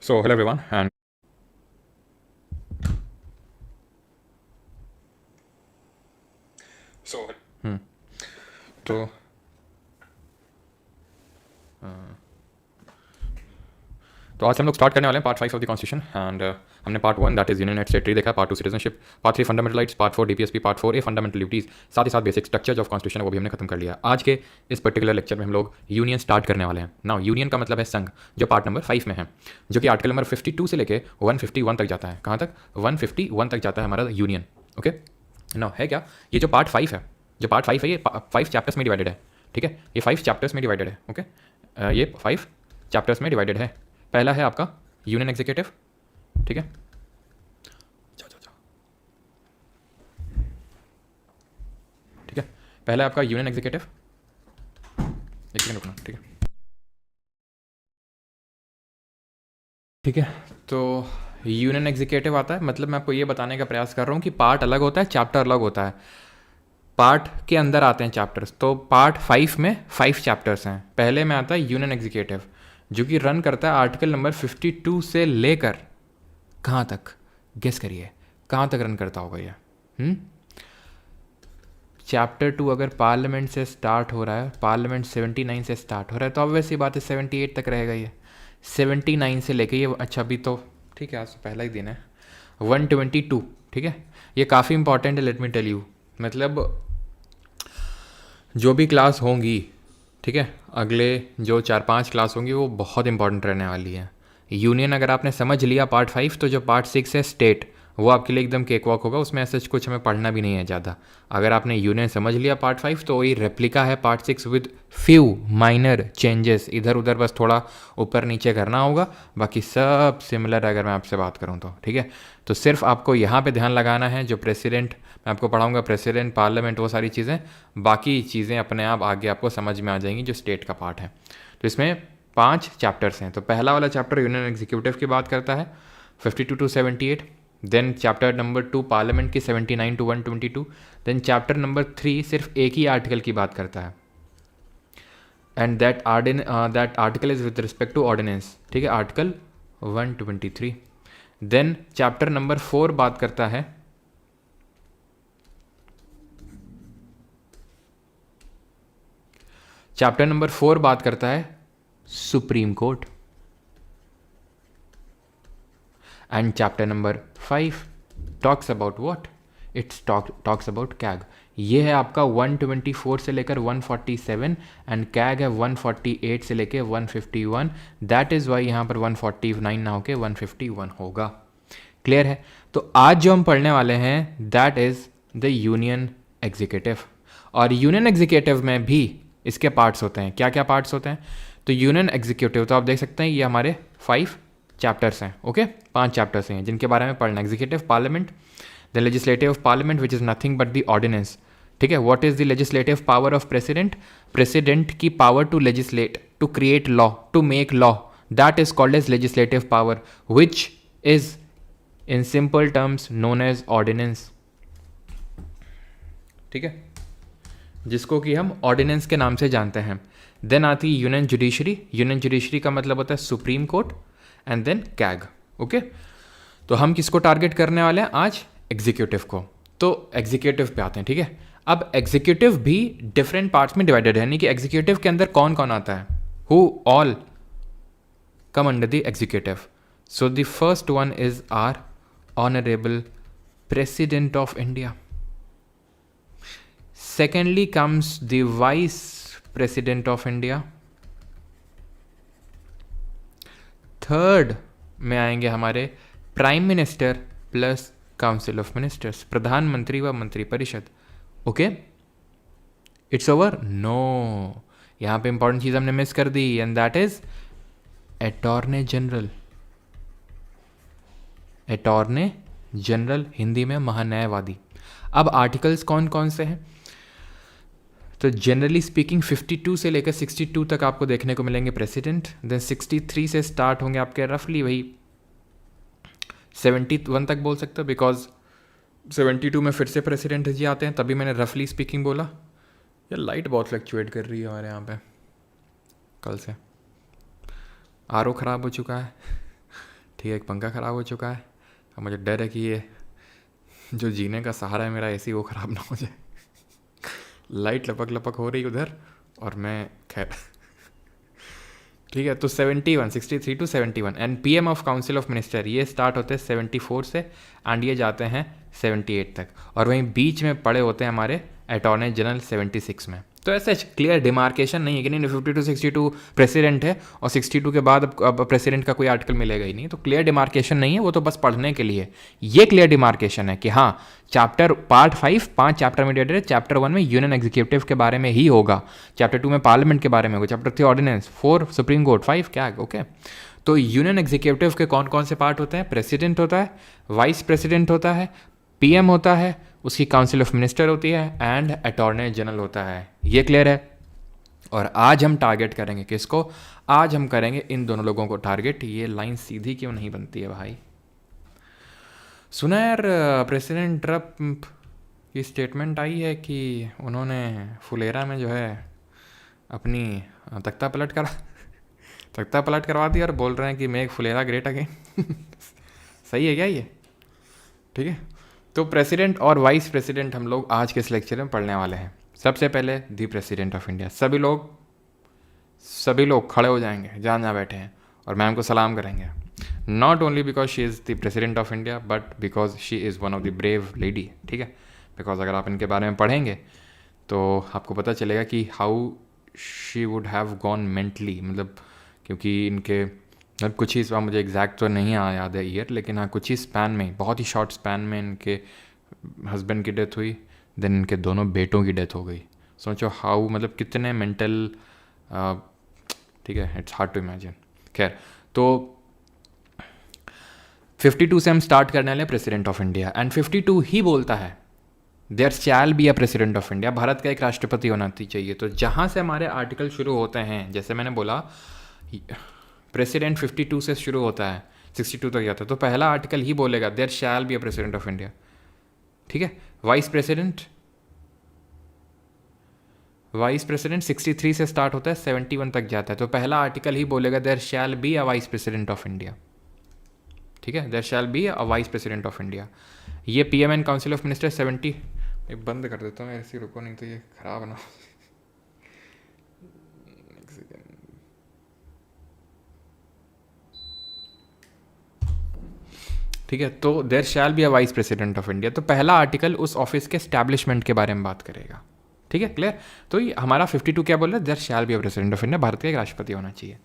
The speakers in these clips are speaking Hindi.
So hello everyone and so तो तो आज हम लोग स्टार्ट करने वाले हैं part 5 of the constitution and हमने part 1 that is union its territory देखा, part 2 citizenship, part 3 fundamental rights, part 4 DPSP, part 4 A fundamental duties, साथ ही साथ बेसिक स्ट्रक्चर्स ऑफ कॉन्स्टिट्यूशन वो भी हमने खत्म कर लिया। आज के इस पर्टिकुलर लेक्चर में हम लोग यूनियन स्टार्ट करने वाले हैं। नाउ यूनियन का मतलब है संघ, जो पार्ट नंबर 5 में है, जो कि आर्टिकल नंबर 52 से लेके 151 तक जाता है। कहाँ तक? 151 तक जाता है हमारा यूनियन। ओके, नाउ है क्या ये जो पार्ट 5 है, जो पार्ट 5 है ये 5 चैप्टर्स में डिवाइडेड है। ठीक है, ये 5 चैप्टर्स में डिवाइडेड है। ओके, ये 5 चैप्टर्स में डिवाइडेड है। पहला है आपका यूनियन एग्जीक्यूटिव। ठीक है, जाओ जाओ जाओ। ठीक है, पहला है आपका यूनियन एग्जीक्यूटिव। एक सेकंड रुकना। ठीक है, ठीक है, तो यूनियन एग्जीक्यूटिव आता है, मतलब मैं आपको ये बताने का प्रयास कर रहा हूँ कि पार्ट अलग होता है, चैप्टर अलग होता है। पार्ट के अंदर आते हैं चैप्टर्स, तो पार्ट 5 में 5 चैप्टर्स हैं। पहले में आता है यूनियन एग्जीक्यूटिव, जो कि रन करता है आर्टिकल नंबर 52 से लेकर कहाँ तक? गेस करिए कहाँ तक रन करता होगा ये? चैप्टर 2 अगर पार्लियामेंट से स्टार्ट हो रहा है, पार्लियामेंट 79 से स्टार्ट हो रहा है, तो ऑब्वियस सी बात है 78 तक रहेगा ये। 79 से लेके ये, अच्छा अभी तो ठीक है, आज तो पहला ही दिन है। 122। ठीक है, ये काफ़ी इंपॉर्टेंट है, लेट मी टेल यू। मतलब जो भी क्लास होंगी, ठीक है, अगले जो 4-5 क्लास होंगी वो बहुत इंपॉर्टेंट रहने वाली है। यूनियन अगर आपने समझ लिया पार्ट 5, तो जो पार्ट 6 है स्टेट, वो आपके लिए एकदम केक वॉक होगा, उसमें ऐसा कुछ हमें पढ़ना भी नहीं है ज़्यादा। अगर आपने यूनियन समझ लिया पार्ट 5, तो वही रेप्लिका है part 6 with few minor changes, इधर उधर बस थोड़ा ऊपर नीचे करना होगा, बाकी सब सिमिलर है अगर मैं आपसे बात करूँ तो। ठीक है, तो सिर्फ आपको यहाँ पे ध्यान लगाना है, जो प्रेसिडेंट मैं आपको पढ़ाऊंगा, प्रेसिडेंट, पार्लियामेंट, वो सारी चीज़ें, बाकी चीज़ें अपने आप आगे आपको समझ में आ जाएंगी जो स्टेट का पार्ट है। तो इसमें 5 चैप्टर्स हैं। तो पहला वाला चैप्टर यूनियन एग्जीक्यूटिव की बात करता है, 52 to 78। Then chapter number 2 parliament की 79 टू 122। देन चैप्टर नंबर 3 सिर्फ एक ही आर्टिकल की बात करता है, and that article is with respect to ordinance. ठीक है, आर्टिकल 123। देन चैप्टर नंबर 4 बात करता है, चैप्टर नंबर 4 बात करता है supreme court, and chapter number 5 talks about what? It's talks about CAG. ये है आपका 124 से लेकर 147, एंड कैग है 148 से लेकर 151। दैट इज़ वाई यहाँ पर 149 ना होके 151 होगा। क्लियर है? तो आज जो हम पढ़ने वाले हैं that is the union executive. और यूनियन एग्जीक्यूटिव में भी इसके पार्ट्स होते हैं। क्या क्या पार्ट्स होते हैं? तो यूनियन एग्जीक्यूटिव, तो आप देख सकते हैं ये हमारे 5 चैप्टर्स हैं। ओके, 5 चैप्टर्स हैं जिनके बारे में पढ़ना। Executive, parliament, the legislative of parliament which is nothing but the ordinance. ठीक है, what is the legislative power of president? President की power to legislate, to create law, to make law, that is called as legislative power, which is in simple terms known as ordinance. ठीक है, जिसको कि हम ऑर्डिनेंस के नाम से जानते हैं। देन आती है यूनियन जुडिशरी। यूनियन जुडिशरी का मतलब होता है supreme court, and then CAG. Okay, तो हम किसको टारगेट करने वाले हैं आज? एग्जीक्यूटिव को। तो एग्जीक्यूटिव पे आते हैं। ठीक है, अब एग्जीक्यूटिव भी डिफरेंट पार्ट्स में डिवाइडेड है, यानी कि एग्जीक्यूटिव के अंदर कौन कौन आता है? Who all come under the executive. So the first one is our honorable president of India. Secondly comes the vice president of India. Third में आएंगे हमारे prime minister plus council of ministers, प्रधानमंत्री व मंत्रिपरिषद। Okay, it's over? नो, यहाँ पे इंपॉर्टेंट चीज हमने मिस कर दी, and that is attorney general. Attorney general, Hindi में महान्यायवादी। अब आर्टिकल्स कौन कौन से हैं? तो जनरली स्पीकिंग 52 से लेकर 62 तक आपको देखने को मिलेंगे प्रेसिडेंट। देन 63 से स्टार्ट होंगे आपके रफली वही 71 तक बोल सकते हो, बिकॉज 72 में फिर से प्रेसिडेंट जी आते हैं, तभी मैंने रफली स्पीकिंग बोला। यार लाइट बहुत फ्लक्चुएट कर रही है हमारे यहाँ पे, कल से आर ओ ख़राब हो चुका है। ठीक है, एक पंखा ख़राब हो चुका है। अब मुझे डर है कि ये जो जीने का सहारा है मेरा एसी, वो ख़राब ना हो जाए। लाइट लपक लपक हो रही उधर, और मैं खैर ठीक है। तो 71, 63 to 71 and PM of council of minister ये स्टार्ट होते हैं 74 से, एंड ये जाते हैं 78 तक, और वहीं बीच में पड़े होते हैं हमारे अटॉर्नी जनरल 76 में। तो ऐसे क्लियर डिमार्केशन नहीं है कि नहीं 52 to 62 प्रेसिडेंट है और 62 के बाद अब प्रेसिडेंट का कोई आर्टिकल मिलेगा ही नहीं। तो क्लियर डिमार्केशन नहीं है, वो तो बस पढ़ने के लिए। ये क्लियर डिमार्केशन है कि हाँ, चैप्टर पार्ट 5 5 चैप्टर में डिवाइडेड है। चैप्टर 1 में यूनियन एग्जीक्यूटिव के बारे में ही होगा, चैप्टर 2 में पार्लियामेंट के बारे में होगा, चैप्टर 3 ऑर्डिनेंस, 4 सुप्रीम कोर्ट, 5 क्या, ओके। तो यूनियन एग्जीक्यूटिव के कौन कौन से पार्ट होते हैं? प्रेसिडेंट होता है, वाइस प्रेसिडेंट होता है, PM होता है, उसकी काउंसिल ऑफ मिनिस्टर होती है, एंड अटॉर्नी जनरल होता है। ये क्लियर है। और आज हम टारगेट करेंगे किसको? आज हम करेंगे इन दोनों लोगों को टारगेट। ये लाइन सीधी क्यों नहीं बनती है भाई? सुना यार, प्रेसिडेंट ट्रम्प की स्टेटमेंट आई है कि उन्होंने फुलेरा में जो है अपनी तख्ता पलट करवा दी, और बोल रहे हैं कि मेक फुलेरा ग्रेट अगेन। सही है क्या ये? ठीक है। तो प्रेसिडेंट और वाइस प्रेसिडेंट हम लोग आज के इस लेक्चर में पढ़ने वाले हैं। सबसे पहले दी प्रेसिडेंट ऑफ इंडिया। सभी लोग खड़े हो जाएंगे जहाँ बैठे हैं और मैम को सलाम करेंगे। Not only because she is the president of India, but because she is one of the brave lady. ठीक है, बिकॉज अगर आप इनके बारे में पढ़ेंगे तो आपको पता चलेगा कि how she would have gone mentally, मतलब क्योंकि इनके अब कुछ ही मुझे एग्जैक्ट तो नहीं याद है ईयर, लेकिन हाँ कुछ ही स्पैन में, बहुत ही शॉर्ट स्पैन में इनके हस्बैंड की डेथ हुई, देन इनके दोनों बेटों की डेथ हो गई। सोचो हाउ, मतलब कितने मेंटल, ठीक है, इट्स हार्ड टू इमेजिन। खैर, तो 52 से हम स्टार्ट करने वाले प्रेसिडेंट ऑफ इंडिया, एंड 52 ही बोलता है there shall be a president of India. Bharat का एक राष्ट्रपति होना चाहिए। तो जहाँ से हमारे आर्टिकल शुरू होते हैं, जैसे मैंने बोला प्रेसिडेंट 52 से शुरू होता है, 62 तक जाता है, तो पहला आर्टिकल ही बोलेगा there shall be a president of India. ठीक है। वाइस प्रेसिडेंट 63 से स्टार्ट होता है, 71 तक जाता है, तो पहला आर्टिकल ही बोलेगा there shall be a vice president of India. ठीक है, there shall be a vice president of India. ये PM and council of minister 70, एक बंद कर देता हूँ ऐसे, रुको नहीं तो ये खराब ना। ठीक है, तो there shall be a vice president of India. तो पहला आर्टिकल उस ऑफिस के एस्टैब्लिशमेंट के बारे में बात करेगा। ठीक है, क्लियर। तो ये हमारा 52 क्या बोल रहा है? There shall be a president of India, Bharat का एक राष्ट्रपति होना चाहिए।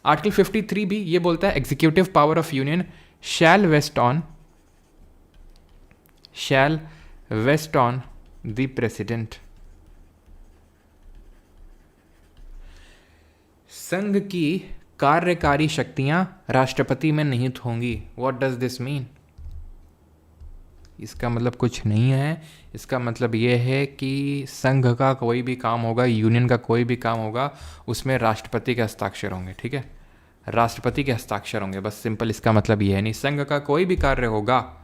आर्टिकल 53 भी ये बोलता है executive power of union shall vest on the president. संघ की कार्यकारी शक्तियां राष्ट्रपति में निहित होंगी। What does this mean? इसका मतलब कुछ नहीं है। इसका मतलब ये है कि संघ का कोई भी काम होगा, यूनियन का कोई भी काम होगा, उसमें राष्ट्रपति के हस्ताक्षर होंगे। ठीक है, राष्ट्रपति के हस्ताक्षर होंगे, बस सिंपल इसका मतलब ये है। नहीं, संघ का कोई भी कार्य होगा,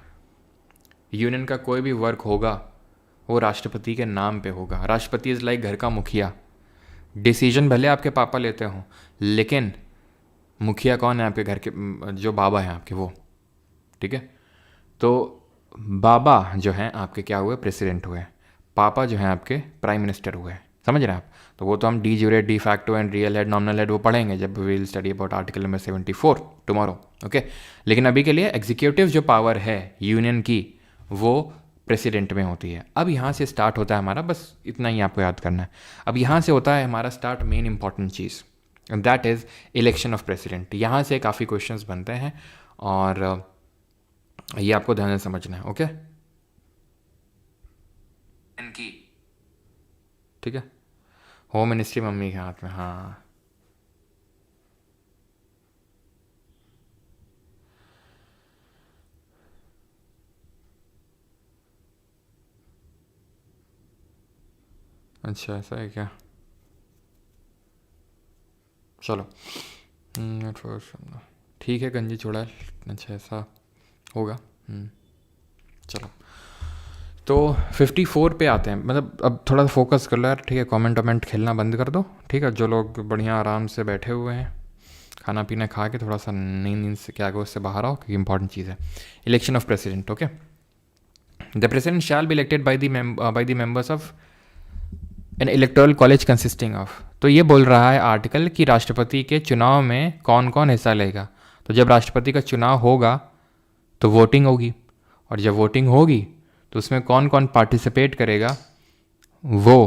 यूनियन का कोई भी वर्क होगा, वो राष्ट्रपति के नाम पे होगा। राष्ट्रपति इज़ लाइक घर का मुखिया। डिसीजन भले आपके पापा लेते हों, लेकिन मुखिया कौन है आपके घर के? जो बाबा हैं आपके, वो। ठीक है, तो बाबा जो हैं आपके क्या हुए? प्रेसिडेंट हुए। पापा जो हैं आपके प्राइम मिनिस्टर हुए। समझ रहे हैं आप? तो वो तो हम de jure, de facto and real head, nominal head वो पढ़ेंगे जब we will study about article number 74 tomorrow. Okay, लेकिन अभी के लिए एग्जीक्यूटिव जो पावर है यूनियन की, वो प्रेसिडेंट में होती है। अब यहाँ से स्टार्ट होता है हमारा, बस इतना ही आपको याद करना है। अब यहाँ से होता है हमारा start main important cheese, that is election of president. यहाँ से काफ़ी क्वेश्चंस बनते हैं और ये आपको ध्यान से समझना है। ओके, इनकी, ठीक है, होम मिनिस्ट्री मम्मी के हाथ में। हाँ, अच्छा ऐसा है क्या? चलो ठीक है, गंजी छोड़ा। अच्छा ऐसा होगा। चलो, तो 54 पे आते हैं। मतलब अब थोड़ा फोकस कर लो यार। ठीक है, कमेंट खेलना बंद कर दो। ठीक है, जो लोग बढ़िया आराम से बैठे हुए हैं खाना पीना खा के थोड़ा सा नींद से क्या उससे बाहर आओ, क्योंकि इंपॉर्टेंट चीज़ है। Election of president, okay. The president shall be elected by the members of N electoral college consisting of. तो ये बोल रहा है आर्टिकल कि राष्ट्रपति के चुनाव में कौन कौन हिस्सा लेगा। तो जब राष्ट्रपति का चुनाव होगा तो वोटिंग होगी, और जब वोटिंग होगी तो उसमें कौन कौन पार्टिसिपेट करेगा वो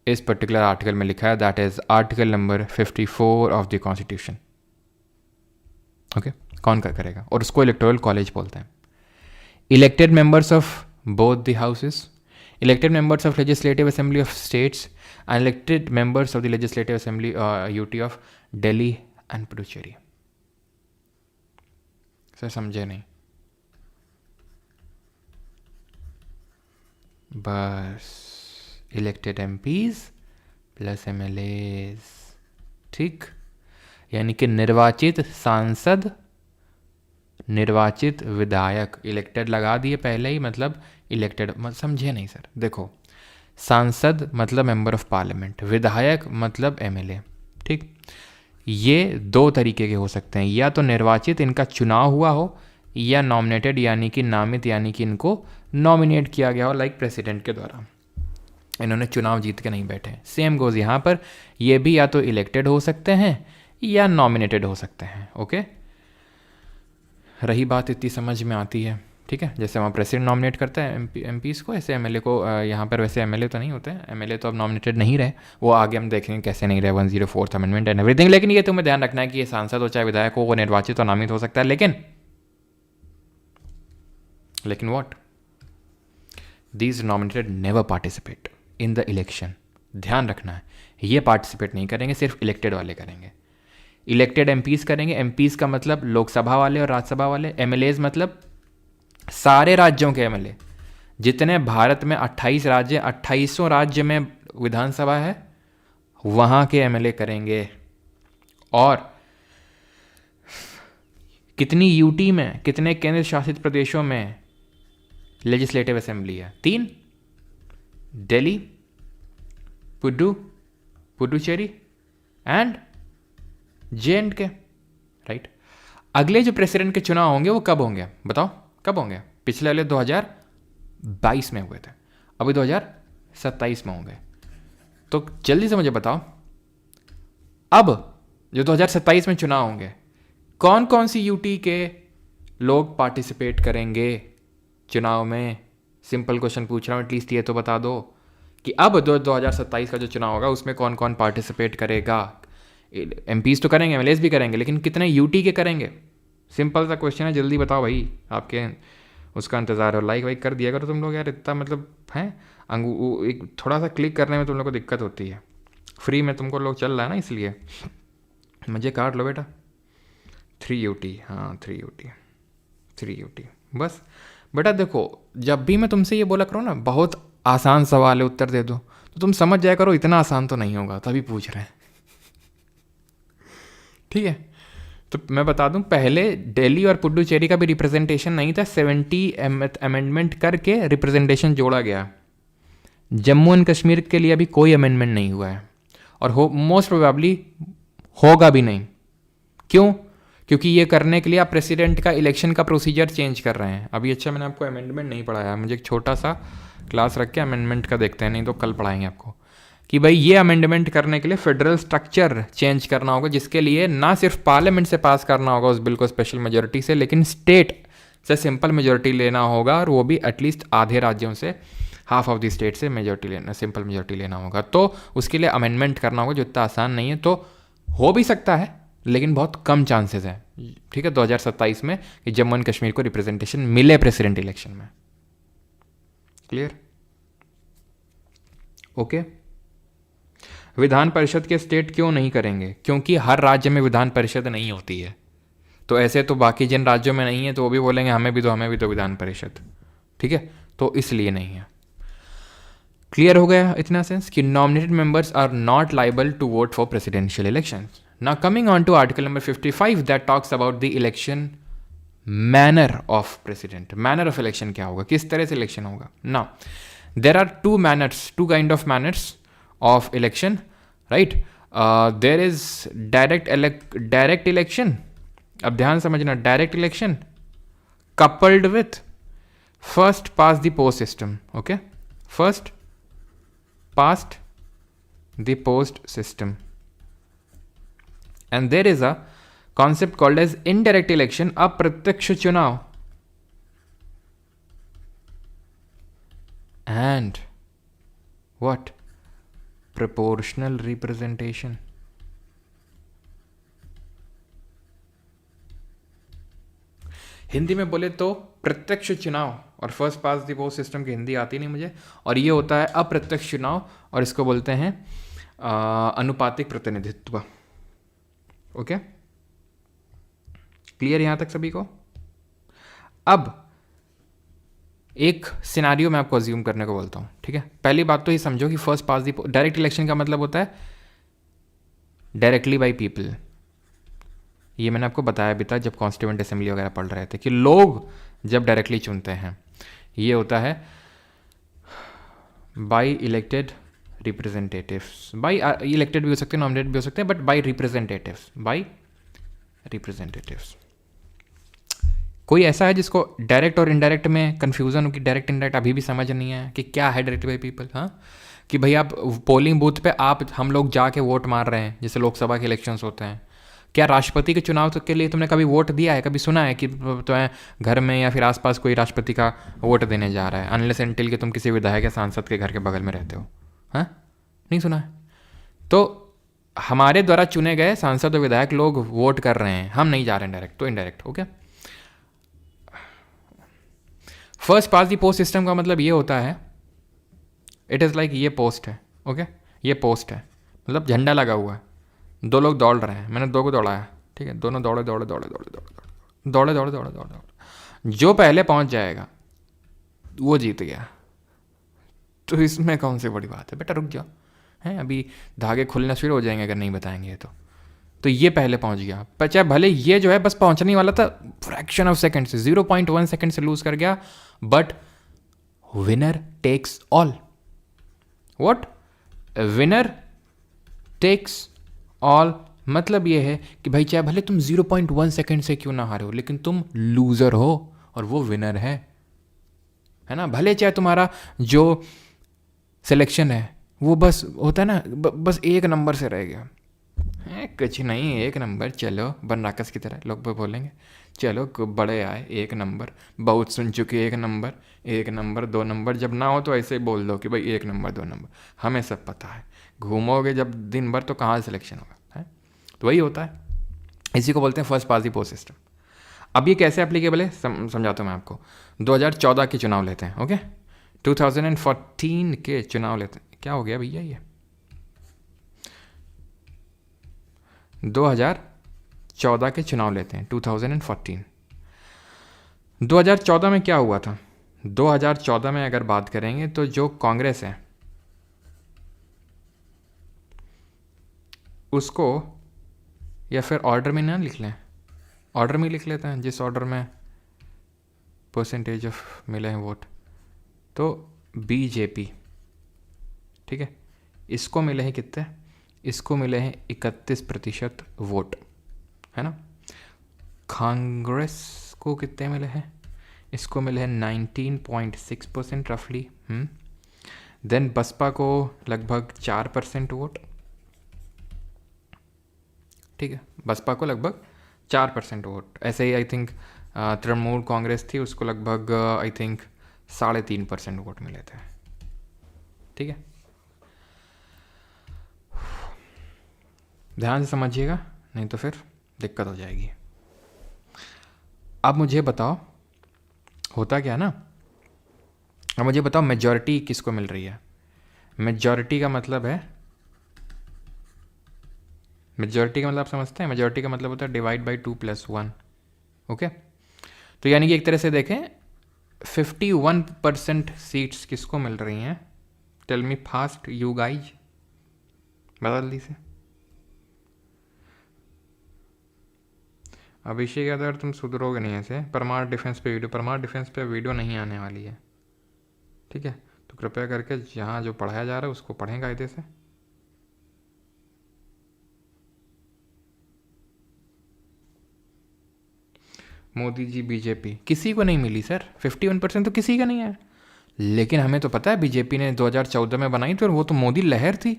इस पर्टिकुलर आर्टिकल में लिखा है, that is article number 54 of the constitution. Okay, कौन क्या करेगा, और उसको इलेक्टोरल कॉलेज बोलते हैं। Elected members of both the houses, elected members of legislative assembly of states and elected members of the legislative assembly UT of Delhi and Puducherry। Sir समझे नहीं? बस इलेक्टेड MPs प्लस MLAs, ठीक, यानी कि निर्वाचित सांसद, निर्वाचित विधायक। इलेक्टेड लगा दिए पहले ही, मतलब इलेक्टेड, समझे नहीं सर? देखो, सांसद मतलब मेंबर ऑफ पार्लियामेंट, विधायक मतलब MLA, ठीक। ये दो तरीके के हो सकते हैं, या तो निर्वाचित इनका चुनाव हुआ हो, या नॉमिनेटेड यानी कि नामित, यानी कि इनको नॉमिनेट किया गया हो, लाइक प्रेसिडेंट के द्वारा, इन्होंने चुनाव जीत के नहीं बैठे। सेम गोज यहाँ पर, ये भी या तो इलेक्टेड हो सकते हैं या नॉमिनेटेड हो सकते हैं, ओके। रही बात इतनी समझ में आती है, ठीक है। जैसे वहाँ प्रेसिडेंट नॉमिनेट करता है MPs को, ऐसे MLA को यहाँ पर वैसे MLA तो नहीं होते हैं, MLA तो अब नॉमिनेटेड नहीं रहे, वो आगे हम देखेंगे कैसे नहीं रहे, 104th अमेंडमेंट एंड एवरीथिंग। लेकिन ये तुम्हें ध्यान रखना है कि ये सांसद हो चाहे विधायक हो, वो निर्वाचित और नामित हो सकता है, लेकिन what, these nominated never participate in the election. ध्यान रखना है, ये पार्टिसिपेट नहीं करेंगे, सिर्फ इलेक्टेड वाले करेंगे। इलेक्टेड MPs करेंगे, MPs का मतलब लोकसभा वाले और राज्यसभा वाले, MLAs मतलब सारे राज्यों के MLA, जितने भारत में 28 राज्य, 2800 राज्य में विधानसभा है, वहाँ के MLA करेंगे। और कितनी UT में, कितने केंद्र शासित प्रदेशों में लेजिस्लेटिव असेंबली है? 3, Delhi, Puducherry and J&K, right. अगले जो प्रेसिडेंट के चुनाव होंगे वो कब होंगे बताओ? कब होंगे? पिछले वाले 2022 में हुए थे, अभी 2027 में होंगे। तो जल्दी से मुझे बताओ, अब जो 2027 में चुनाव होंगे, कौन कौन सी UT के लोग पार्टिसिपेट करेंगे चुनाव में? सिंपल क्वेश्चन पूछ रहा हूँ, एटलीस्ट ये तो बता दो कि अब 2027 का जो चुनाव होगा उसमें कौन कौन पार्टिसिपेट करेगा। MPs तो करेंगे, MLAs भी करेंगे, लेकिन कितने UT के करेंगे? सिंपल सा क्वेश्चन है, जल्दी बताओ भाई, आपके उसका इंतज़ार हो। लाइक वाइक कर दिया करो तुम लोग यार, इतना मतलब है, एक थोड़ा सा क्लिक करने में तुम लोग को दिक्कत होती है। फ्री में तुमको लोग चल रहा है ना, इसलिए मुझे काट लो बेटा। 3 UT, हाँ 3 UT बस। बेटा देखो, जब भी मैं तुमसे ये बोला करो ना बहुत आसान सवाल है उत्तर दे दो, तो तुम समझ जाया करो इतना आसान तो नहीं होगा, तभी पूछ रहे हैं, ठीक है। तो मैं बता दूं, पहले दिल्ली और पुडुचेरी का भी रिप्रेजेंटेशन नहीं था, 70th अमेंडमेंट करके रिप्रेजेंटेशन जोड़ा गया। जम्मू एंड कश्मीर के लिए अभी कोई अमेंडमेंट नहीं हुआ है, और मोस्ट प्रोबेबली होगा भी नहीं। क्यों? क्योंकि ये करने के लिए आप प्रेसिडेंट का इलेक्शन का प्रोसीजर चेंज कर रहे हैं अभी। अच्छा, मैंने आपको अमेंडमेंट नहीं पढ़ाया, मुझे एक छोटा सा क्लास रख के अमेंडमेंट का देखते हैं, नहीं तो कल पढ़ाएंगे आपको कि भाई ये अमेंडमेंट करने के लिए फेडरल स्ट्रक्चर चेंज करना होगा, जिसके लिए ना सिर्फ पार्लियामेंट से पास करना होगा उस बिल को स्पेशल मेजोरिटी से, लेकिन स्टेट से सिंपल मेजोरिटी लेना होगा, और वो भी एटलीस्ट आधे राज्यों से, हाफ ऑफ द स्टेट से मेजोरिटी लेना, सिंपल मेजोरिटी लेना होगा। तो उसके लिए अमेंडमेंट करना होगा, जो इतना आसान नहीं है। तो हो भी सकता है, लेकिन बहुत कम चांसेस हैं, ठीक है, 2027 में कि जम्मू एंड कश्मीर को रिप्रेजेंटेशन मिले प्रेसिडेंट इलेक्शन में। क्लियर? ओके। विधान परिषद के स्टेट क्यों नहीं करेंगे? क्योंकि हर राज्य में विधान परिषद नहीं होती है। तो ऐसे तो बाकी जिन राज्यों में नहीं है तो वो भी बोलेंगे हमें भी दो विधान परिषद, ठीक है, तो इसलिए नहीं है। क्लियर हो गया इतना सेंस कि nominated members are not liable to vote for presidential elections. Now coming on to article number 55 that talks about the election manner of president. Manner of election क्या होगा, किस तरह से इलेक्शन होगा? Now there are two kind of manners of election, right? There is direct election. अब ध्यान समझना, direct election coupled with first past the post system. Okay, first past the post system, and there is a concept called as indirect election, अप्रत्यक्ष चुनाव, and what, proportional representation. Hindi में बोले तो प्रत्यक्ष चुनाव और first pass the post system की हिंदी आती नहीं मुझे, और ये होता है अप्रत्यक्ष चुनाव, और इसको बोलते हैं अनुपातिक प्रतिनिधित्व. ओके, क्लियर यहां तक सभी को? अब एक सिनारियो मैं आपको अज्यूम करने को बोलता हूं. ठीक है, पहली बात तो ये समझो कि first pass the direct election का मतलब होता है डायरेक्टली बाय पीपल. ये मैंने आपको बताया भी था जब कॉन्स्टिट्यूएंट असेंबली वगैरह पढ़ रहे थे कि लोग जब डायरेक्टली चुनते हैं, ये होता है by elected representatives. By elected भी हो सकते हैं, नॉमिनेटेड भी हो सकते हैं, but by representatives, by representatives. कोई ऐसा है जिसको डायरेक्ट और इनडायरेक्ट में कंफ्यूजन हो कि डायरेक्ट इनडायरेक्ट अभी भी समझ नहीं है कि क्या है डायरेक्ट बाय पीपल? हाँ, कि भाई आप पोलिंग बूथ पे हम लोग जाके वोट मार रहे हैं, जैसे लोकसभा के इलेक्शंस होते हैं. क्या राष्ट्रपति के चुनाव के लिए तुमने कभी वोट दिया है? कभी सुना है कि तुम्हें घर में या फिर आसपास कोई राष्ट्रपति का वोट देने जा रहा है, अनलेस एंटिल कि तुम किसी विधायक या सांसद के घर के बगल में रहते हो? हाँ, नहीं सुना है. तो हमारे द्वारा चुने गए सांसद और विधायक लोग वोट कर रहे हैं, हम नहीं जा रहे हैं डायरेक्ट, तो इनडायरेक्ट. ओके, फर्स्ट पास दी पोस्ट सिस्टम का मतलब ये होता है, इट इज़ लाइक ये पोस्ट है. ओके, ये पोस्ट है, मतलब झंडा लगा हुआ है, दो लोग दौड़ रहे हैं, मैंने दो को दौड़ाया. ठीक है, दोनों दौड़े दौड़े दौड़े दौड़े दौड़े दौड़े दौड़े दौड़े दौड़े दौड़े, जो पहले पहुंच जाएगा वो जीत गया. तो इसमें कौन सी बड़ी बात है? बेटा रुक जाओ, हैं अभी धागे खुलना शुरू हो जाएंगे अगर नहीं बताएंगे तो ये पहले पहुंच गया. पर चाहे भले ये जो है बस पहुंचने ही वाला था, फ्रैक्शन ऑफ सेकंड से 0.1 सेकंड से लूज कर गया, but winner takes all. What? Winner takes all मतलब ये है कि भाई चाहे भले तुम 0.1 सेकंड से क्यों ना हारे हो, लेकिन तुम लूजर हो और वो विनर है ना. भले चाहे तुम्हारा जो सिलेक्शन है वो बस होता है ना, बस एक नंबर से रह गया. कुछ नहीं, एक नंबर, चलो बनराकस की तरह लोग बोलेंगे, चलो बड़े आए, एक नंबर, बहुत सुन चुके, एक नंबर 2 नंबर. जब ना हो तो ऐसे ही बोल दो कि भाई 1 नंबर 2 नंबर, हमें सब पता है. घूमोगे जब दिन भर तो कहाँ सिलेक्शन होगा, है? तो वही होता है, इसी को बोलते हैं फर्स्ट पास दी पोस्ट सिस्टम. अब ये कैसे एप्लीकेबल है समझाता हूँ मैं आपको. 2014 के चुनाव लेते हैं. ओके, 2014 के चुनाव लेते हैं. क्या हो गया भैया? ये 2014 के चुनाव लेते हैं. 2014 2014 में क्या हुआ था? 2014 में अगर बात करेंगे तो जो कांग्रेस है उसको, या फिर ऑर्डर में ना लिख लें, ऑर्डर में लिख लेते हैं जिस ऑर्डर में परसेंटेज ऑफ मिले हैं वोट. तो बीजेपी, ठीक है, इसको मिले हैं कितने? इसको मिले हैं 31% वोट, है ना. कांग्रेस को कितने मिले हैं? इसको मिले हैं 19.6% रफली. देन बसपा को लगभग 4% वोट. ठीक है, बसपा को लगभग 4% वोट. ऐसे ही आई थिंक तृणमूल कांग्रेस थी, उसको लगभग आई थिंक 3.5% वोट मिले थे. ठीक है, ध्यान से समझिएगा, नहीं तो फिर दिक्कत हो जाएगी. अब मुझे बताओ होता क्या ना, अब मुझे बताओ मेजॉरिटी किसको मिल रही है? मेजॉरिटी का मतलब है, मेजॉरिटी का मतलब आप समझते हैं? मेजॉरिटी का मतलब होता है डिवाइड बाई 2 + 1. ओके, तो यानी कि एक तरह से देखें 51% सीट्स किसको मिल रही हैं? Tell me fast you guys, बदल दी से. अभिषेक यादव तुम सुधरोगे नहीं ऐसे. परमार डिफेंस पे वीडियो नहीं आने वाली है. ठीक है, तो कृपया करके जहाँ जो पढ़ाया जा रहा है उसको पढ़ें कायदे से. मोदी जी बीजेपी, किसी को नहीं मिली सर, 51% तो किसी का नहीं है। लेकिन हमें तो पता है बीजेपी ने 2014 में बनाई थी और वो तो मोदी लहर थी,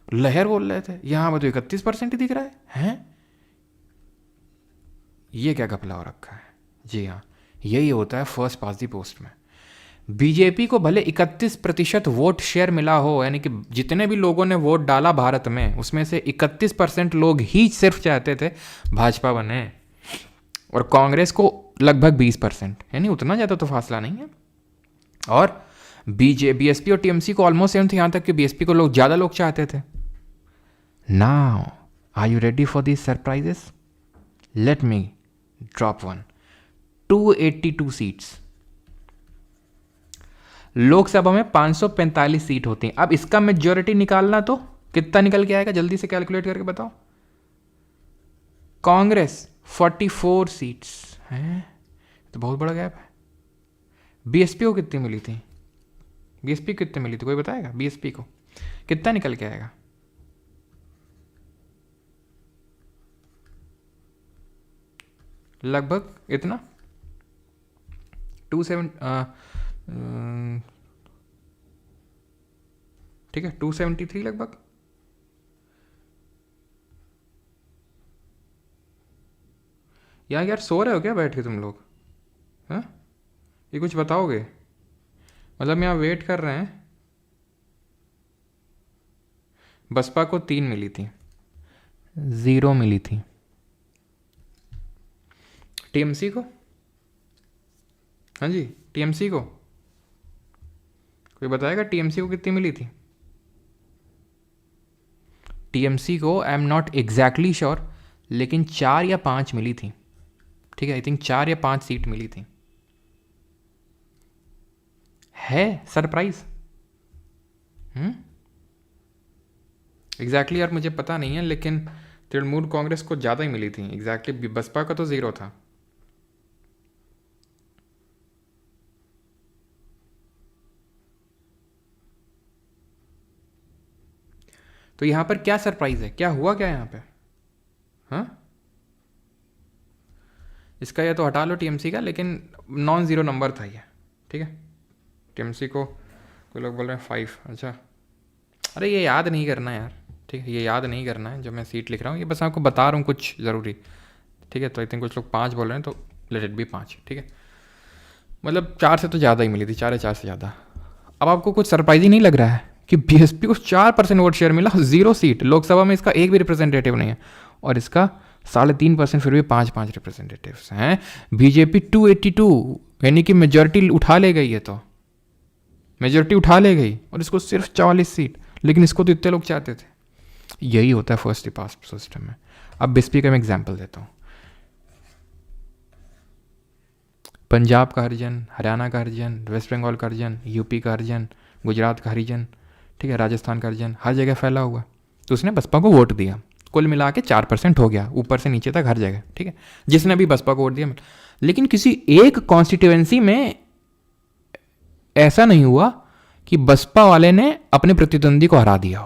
लहर बोल रहे थे। यहाँ पर तो 31% ही दिख रहा है। हैं, ये क्या घपला हो रखा है? जी हाँ, यही होता है फर्स्ट पास दी पोस्ट में। बीजेपी को भले 31% वोट शेयर मिला हो, यानी कि जितने भी लोगों ने वोट डाला भारत में उसमें से 31% लोग ही सिर्फ चाहते थे भाजपा बने, और कांग्रेस को लगभग 20%, यानी उतना ज़्यादा तो फासला नहीं है। और बीएसपी और टीएमसी को ऑलमोस्ट सेम थे, यहाँ तक कि बीएसपी को लोग ज़्यादा लोग चाहते थे। Now are you ready for these surprises? Let me drop one. 282 seats, Lok Sabha में 545 सीट होती हैं। अब इसका मेजॉरिटी निकालना तो कितना निकल के आएगा, जल्दी से कैलकुलेट करके बताओ। कांग्रेस 44 सीट्स हैं, तो बहुत बड़ा गैप है। बीएसपी को कितनी मिली थी? बीएसपी को कितनी मिली थी, कोई बताएगा? बीएसपी को कितना निकल के आएगा? लगभग इतना 27, ठीक है, 273 लगभग। यार सो रहे हो क्या बैठ के तुम लोग? हाँ, ये कुछ बताओगे? मतलब यहाँ वेट कर रहे हैं। बसपा को 3 मिली थी, 0 मिली थी। टीएमसी को, हाँ जी, टीएमसी को कोई बताएगा टीएमसी को कितनी मिली थी? टीएमसी को I am not exactly sure, लेकिन 4 या 5 मिली थी। ठीक है, आई थिंक 4 या 5 सीट मिली थी। है सरप्राइज? एग्जैक्टली यार मुझे पता नहीं है, लेकिन तृणमूल कांग्रेस को ज़्यादा ही मिली थी एग्जैक्टली। बसपा का तो 0 था। तो यहाँ पर क्या सरप्राइज है, क्या हुआ क्या यहाँ पे? हाँ, इसका या तो हटा लो टीएमसी का, लेकिन नॉन ज़ीरो नंबर था ये। ठीक है, टीएमसी को कोई लोग बोल रहे हैं 5। अच्छा, अरे ये याद नहीं करना यार, ठीक है, ये याद नहीं करना है जो मैं सीट लिख रहा हूँ, ये बस आपको बता रहा हूँ कुछ ज़रूरी। ठीक है, तो आई थिंक कुछ लोग 5 बोल रहे हैं, तो लेट इट बी 5। ठीक है, मतलब 4 से तो ज़्यादा ही मिली थी, 4 या 4 से ज़्यादा। अब आपको कुछ सरप्राइजिंग नहीं लग रहा है कि बीएसपी को 4% वोट शेयर मिला, 0 सीट, लोकसभा में इसका एक भी रिप्रेजेंटेटिव नहीं है, और इसका 3.5%, फिर भी 5 रिप्रेजेंटेटिव्स हैं। बीजेपी 282, यानी कि मेजॉरिटी उठा ले गई है, तो मेजॉरिटी उठा ले गई, और इसको सिर्फ 44 सीट, लेकिन इसको तो इतने लोग चाहते थे। यही होता है फर्स्ट पास सिस्टम में। अब बीएसपी का मैं एग्जाम्पल देता हूँ। पंजाब का हरिजन, हरियाणा का हरिजन, वेस्ट बंगाल का हरिजन, यूपी का हरिजन, गुजरात का हरिजन, ठीक है, राजस्थान का हरिजन, हर जगह फैला हुआ। तो उसने बसपा को वोट दिया, कुल मिला के 4% हो गया, ऊपर से नीचे तक हर जगह। ठीक है, जिसने भी बसपा को वोट दिया। लेकिन किसी एक कॉन्स्टिट्यूएंसी में ऐसा नहीं हुआ कि बसपा वाले ने अपने प्रतिद्वंदी को हरा दिया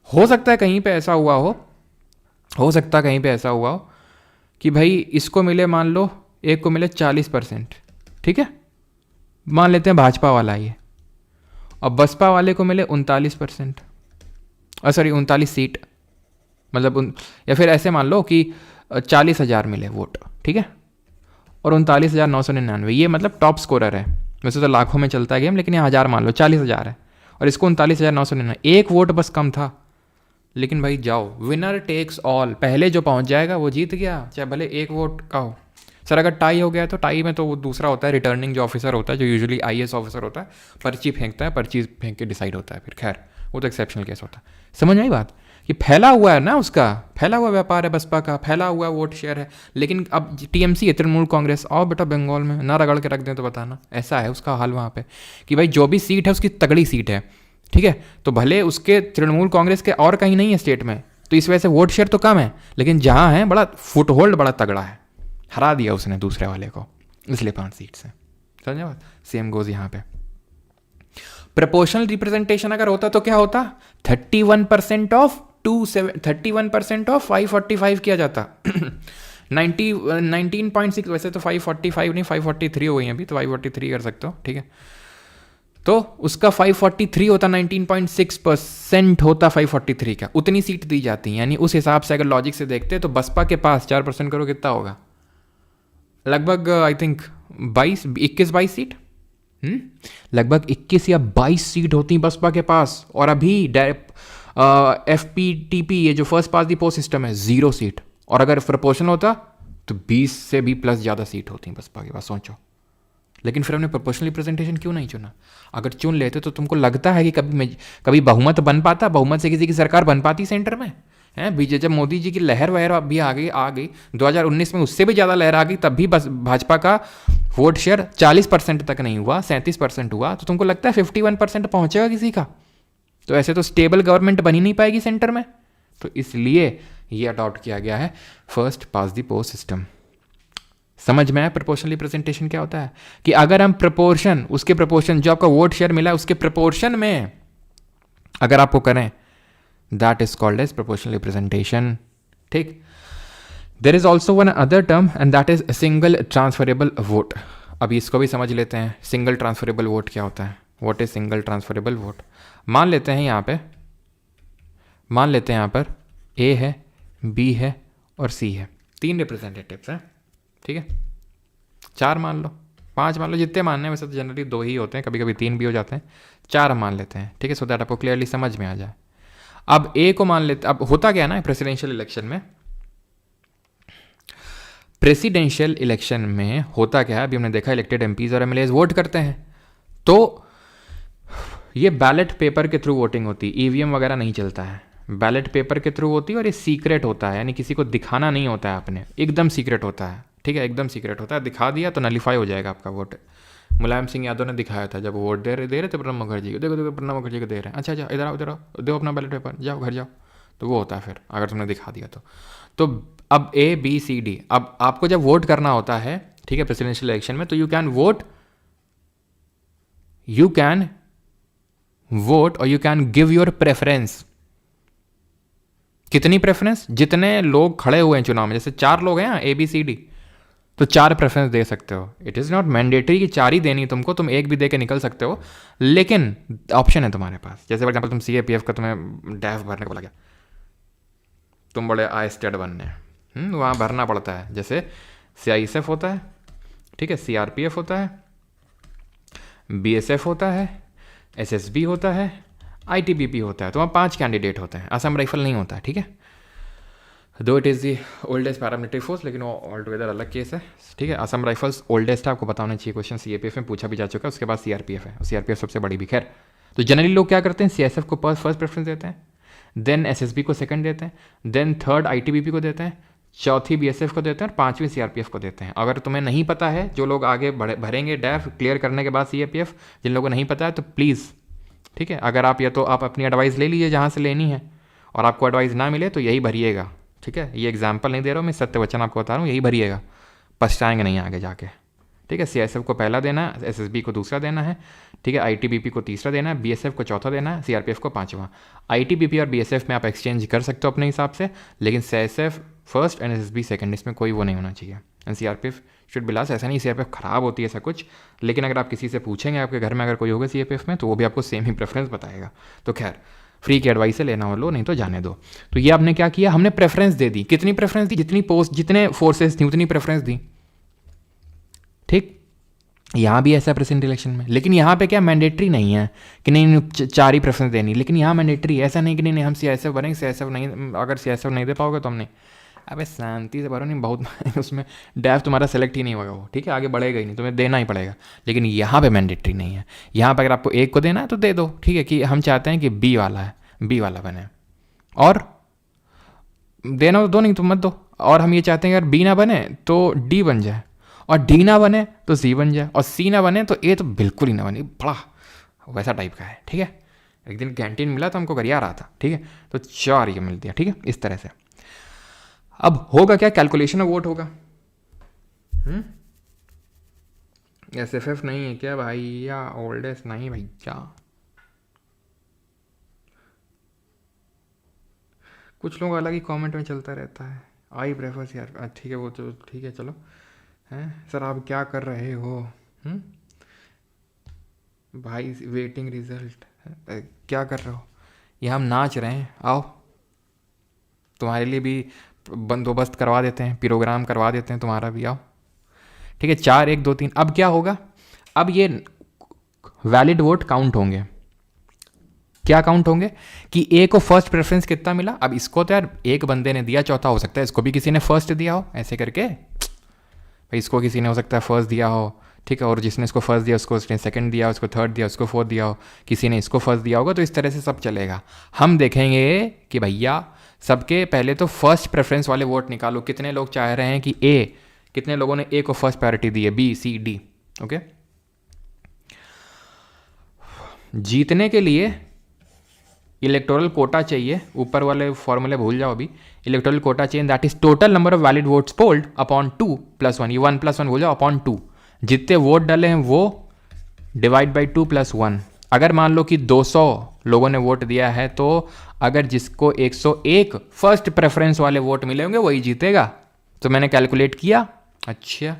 हो सकता है कहीं पे ऐसा हुआ हो सकता है कहीं पे ऐसा हुआ हो कि भाई इसको मिले, मान लो एक को मिले 40%, ठीक है, मान लेते हैं भाजपा वाला ये, और बसपा वाले को मिले 39%, सॉरी 39 सीट, मतलब या फिर ऐसे मान लो कि 40,000 मिले वोट, ठीक है, और 39,999, ये मतलब टॉप स्कोरर है। वैसे तो लाखों में चलता है गेम, लेकिन यहाँ 1000 मान लो, 40,000 है, और इसको 39,999, एक वोट बस कम था। लेकिन भाई जाओ, विनर टेक्स ऑल, पहले जो पहुँच जाएगा वो जीत गया, चाहे भले एक वोट का हो। सर अगर टाई हो गया तो टाई में तो वो दूसरा होता है, रिटर्निंग जो ऑफिसर होता है, जो यूजुअली आईएएस ऑफिसर होता है, पर्ची फेंकता है, पर्ची फेंक के डिसाइड होता है। फिर खैर वो तो एक्सेप्शनल केस होता है। समझ आई बात? कि फैला हुआ है ना, उसका फैला हुआ व्यापार है बसपा का, फैला हुआ वोट शेयर है। लेकिन अब टीएमसी है, तृणमूल कांग्रेस, और बेटा बंगाल में ना रगड़ के रख दें तो बताना। ऐसा है उसका हाल वहाँ पे कि भाई जो भी सीट है उसकी तगड़ी सीट है, ठीक है, तो भले उसके तृणमूल कांग्रेस के और कहीं नहीं है स्टेट में, तो इस वजह से वोट शेयर तो कम है, लेकिन जहाँ है बड़ा फुटहोल्ड बड़ा तगड़ा है, हरा दिया उसने दूसरे वाले को, इसलिए 5 सीट से। समझे बात? सेम गोज यहाँ पे। प्रपोर्शनल रिप्रेजेंटेशन अगर होता तो क्या होता? 31% ऑफ 545 किया जाता। 19.6, वैसे तो 545 नहीं 543 हो गई अभी, तो 543 कर सकते हो, ठीक है। तो उसका 543 होता, 19.6% होता 543 का, उतनी सीट दी जाती है। यानी उस हिसाब से अगर लॉजिक से देखते हैं तो बसपा के पास 4% करो कितना होगा, लगभग आई थिंक 21-22 सीट, लगभग 21 या 22 सीट होती बसपा के पास। और अभी FPTP ये जो फर्स्ट पास दी पोस्ट सिस्टम है 0 सीट, और अगर प्रोपोर्शनल होता तो 20 से भी प्लस ज़्यादा सीट होती बसपा के पास, सोचो। लेकिन फिर हमने प्रोपोर्शनल रिप्रेजेंटेशन क्यों नहीं चुना? अगर चुन लेते तो तुमको लगता है कि कभी बहुमत बन पाता, बहुमत से किसी की सरकार बन पाती सेंटर में है? बीजेपी जब मोदी जी की लहर वहर अभी आ गई 2019 में, उससे भी ज़्यादा लहर आ गई, तब भी बस भाजपा का वोट शेयर 40% तक नहीं हुआ, 37% हुआ। तो तुमको लगता है 51% पहुंचेगा किसी का? तो ऐसे तो स्टेबल गवर्नमेंट बन ही नहीं पाएगी सेंटर में। तो इसलिए ये अडॉप्ट किया गया है first pass the post system. समझ में आया प्रोपोर्शनल रिप्रेजेंटेशन क्या होता है? कि अगर हम उसके प्रोपोर्शन जो आपका वोट शेयर मिला उसके प्रोपोर्शन में अगर आपको करें, that is called as proportional representation, ठीक। There is also one other term and that is single transferable vote. अभी इसको भी समझ लेते हैं, सिंगल ट्रांसफरेबल वोट क्या होता है। What is single transferable vote? मान लेते हैं यहाँ पर A है, B है और C है, 3 रिप्रेजेंटेटिव्स हैं, ठीक है। 4 मान लो, 5 मान लो, जितने मानने हैं, वैसे तो जनरली 2 ही होते हैं, कभी कभी 3 भी हो जाते हैं, 4 मान लेते हैं, ठीक है, सो दैट आपको क्लियरली समझ में आ जाए। अब A को मान लेते, अब होता क्या है ना प्रेसिडेंशियल इलेक्शन में होता क्या है, अभी हमने देखा इलेक्टेड एमपीज और एमएलएज वोट करते हैं, तो ये बैलेट पेपर के थ्रू वोटिंग होती है, ईवीएम वगैरह नहीं चलता है, बैलेट पेपर के थ्रू होती है। और ये सीक्रेट होता है, यानी किसी को दिखाना नहीं होता है आपने, एकदम सीक्रेट होता है, ठीक है, एकदम सीक्रेट होता है। दिखा दिया तो नलीफाई हो जाएगा आपका वोट। मुलायम सिंह यादव ने दिखाया था जब वोट दे रहे थे प्रणब मुखर्जी को, देखो प्रणब मुखर्जी को दे रहे हैं, अच्छा इधर आओ दो अपना बैलेट पेपर, जाओ घर जाओ, तो वो होता है फिर अगर तुमने दिखा दिया तो अब ABCD, अब आपको जब वोट करना होता है, ठीक है, प्रेसिडेंशियल इलेक्शन में, तो यू कैन वोट और you can give your preference. कितनी प्रेफरेंस? जितने लोग खड़े हुए हैं चुनाव में, जैसे 4 लोग हैं ABCD, तो 4 प्रेफरेंस दे सकते हो। इट इज़ नॉट मैंडेटरी कि 4 ही देनी तुमको, तुम एक भी दे के निकल सकते हो, लेकिन ऑप्शन है तुम्हारे पास। जैसे फॉर एग्जाम्पल तुम CAPF का तुम्हें डैफ भरने को बोला गया, तुम बड़े आई बनने, वहाँ भरना पड़ता है। जैसे CISF होता है, ठीक है, CRPF होता है, BSF होता है, SSB होता है, ITBP होता है। तो वहाँ 5 कैंडिडेट होते हैं। असम राइफल नहीं होता है, ठीक है, दो it is the oldest paramilitary force, लेकिन वो ऑल टुगेदर अलग केस है, ठीक है। असम राइफल्स ओल्डेस्ट है, आपको पता होना चाहिए, क्वेश्चन CAPF में पूछा भी जा चुका है। उसके बाद CRPF है, CRPF सबसे बड़ी भी। खैर, तो जनरली लोग क्या करते हैं, CSF को फर्स्ट प्रेफरेंस देते हैं, देन SSB को सेकंड देते हैं, देन थर्ड ITBP को देते हैं, चौथी BSF को देते हैं और 5वीं CRPF को देते हैं। अगर तुम्हें नहीं पता है, जो लोग आगे भरेंगे डैफ क्लियर करने के बाद CAPF, जिन लोगों को नहीं पता है तो प्लीज़, ठीक है, अगर आप या तो आप अपनी एडवाइस ले लीजिए जहाँ से लेनी है, और आपको एडवाइस ना मिले तो यही भरिएगा, ठीक है। ये एग्जाम्पल नहीं दे रहा हूँ मैं, सत्य वचन आपको बता रहा हूँ, यही भरिएगा, पछताएंगे नहीं आगे जाके, ठीक है। CSF को पहला देना है, SSB को दूसरा देना है, ठीक है, ITBP को तीसरा देना है, BSF को चौथा देना है, CRPF को 5वां। ITBP और BSF में आप एक्सचेंज कर सकते हो अपने हिसाब से, लेकिन CSF first and SSB second, इसमें कोई वो नहीं होना चाहिए। And CRPF should be last. ऐसा नहीं CRPF खराब होती है ऐसा कुछ, लेकिन अगर आप किसी से पूछेंगे, आपके घर में अगर कोई होगा CRPF में, तो वो भी आपको सेम ही प्रेफरेंस बताएगा। तो खैर, फ्री की एडवाइस से लेना हो लो, नहीं तो जाने दो। तो ये आपने क्या किया, हमने प्रेफरेंस दे दी। कितनी प्रेफरेंस दी? जितने फोर्सेस थी उतनी प्रेफरेंस दी, ठीक। यहाँ भी ऐसा प्रेसिडेंट इलेक्शन में, लेकिन यहाँ पे क्या मैंडेटरी नहीं है कि नहीं 4 ही प्रेफरेंस देनी, लेकिन यहाँ मैंडेटरी ऐसा नहीं कि नहीं हम CSF बनेंगे, CSF नहीं, अगर CSF नहीं दे पाओगे तो हम नहीं। अबे शांति से भरो, नहीं बहुत उसमें डैफ तुम्हारा सेलेक्ट ही नहीं होगा वो, ठीक है, आगे बढ़ेगा ही नहीं, तुम्हें देना ही पड़ेगा। लेकिन यहाँ पे मैंडेटरी नहीं है। यहाँ पर अगर आपको एक को देना है तो दे दो, ठीक है, कि हम चाहते हैं कि B वाला बने, और देना तो दो, नहीं तो मत दो। और हम ये चाहते हैं अगर B ना बने तो D बन जाए, और D ना बने तो C बन जाए, और C ना बने तो A तो बिल्कुल ही ना बने। बड़ा वैसा टाइप का है, ठीक है। एक दिन कैंटीन मिला तो हमको गरिया रहा था, ठीक है, तो 4 ये मिल दिया, ठीक है, इस तरह से। अब होगा क्या, कैलकुलेशन ऑफ वोट होगा। SFF नहीं है क्या भैया? ओल्डेस्ट नहीं भैया, कुछ लोग अलग ही कमेंट में चलता रहता है। आई प्रेफर्स यार, ठीक है वो तो ठीक है चलो। हैं सर आप क्या कर रहे हो? हम्म? भाई वेटिंग रिजल्ट, क्या कर रहे हो? ये हम नाच रहे हैं, आओ तुम्हारे लिए भी बंदोबस्त करवा देते हैं, प्रोग्राम करवा देते हैं तुम्हारा भी, आओ। ठीक है 4 1 2 3, अब क्या होगा? अब ये वैलिड वोट काउंट होंगे। क्या काउंट होंगे कि ए को फर्स्ट प्रेफरेंस कितना मिला। अब इसको तो यार एक बंदे ने दिया, चौथा हो सकता है इसको भी किसी ने फर्स्ट दिया हो, ऐसे करके भाई इसको किसी ने हो सकता है फर्स्ट दिया हो, ठीक है, और जिसने इसको फर्स्ट दिया उसको उसने सेकंड दिया, उसको थर्ड दिया, उसको फोर्थ दिया हो, किसी ने इसको फर्स्ट दिया होगा, तो इस तरह से सब चलेगा। हम देखेंगे कि भैया सबके पहले तो फर्स्ट प्रेफरेंस वाले वोट निकालो, कितने लोग चाह रहे हैं कि ए, कितने लोगों ने ए को फर्स्ट प्रायोरिटी दी है, बी सी डी। ओके, जीतने के लिए इलेक्टोरल कोटा चाहिए, ऊपर वाले फॉर्मूले भूल जाओ अभी। इलेक्टोरल कोटा चाहिए, that is total number of valid votes polled upon 2+1, ये 1+1 भूल जाओ, अपॉन 2। जितने वोट डाले हैं वो डिवाइड बाई 2+1। अगर मान लो कि 200 लोगों ने वोट दिया है, तो अगर जिसको 101 फर्स्ट प्रेफरेंस वाले वोट मिले होंगे वही जीतेगा। तो मैंने कैलकुलेट किया, अच्छा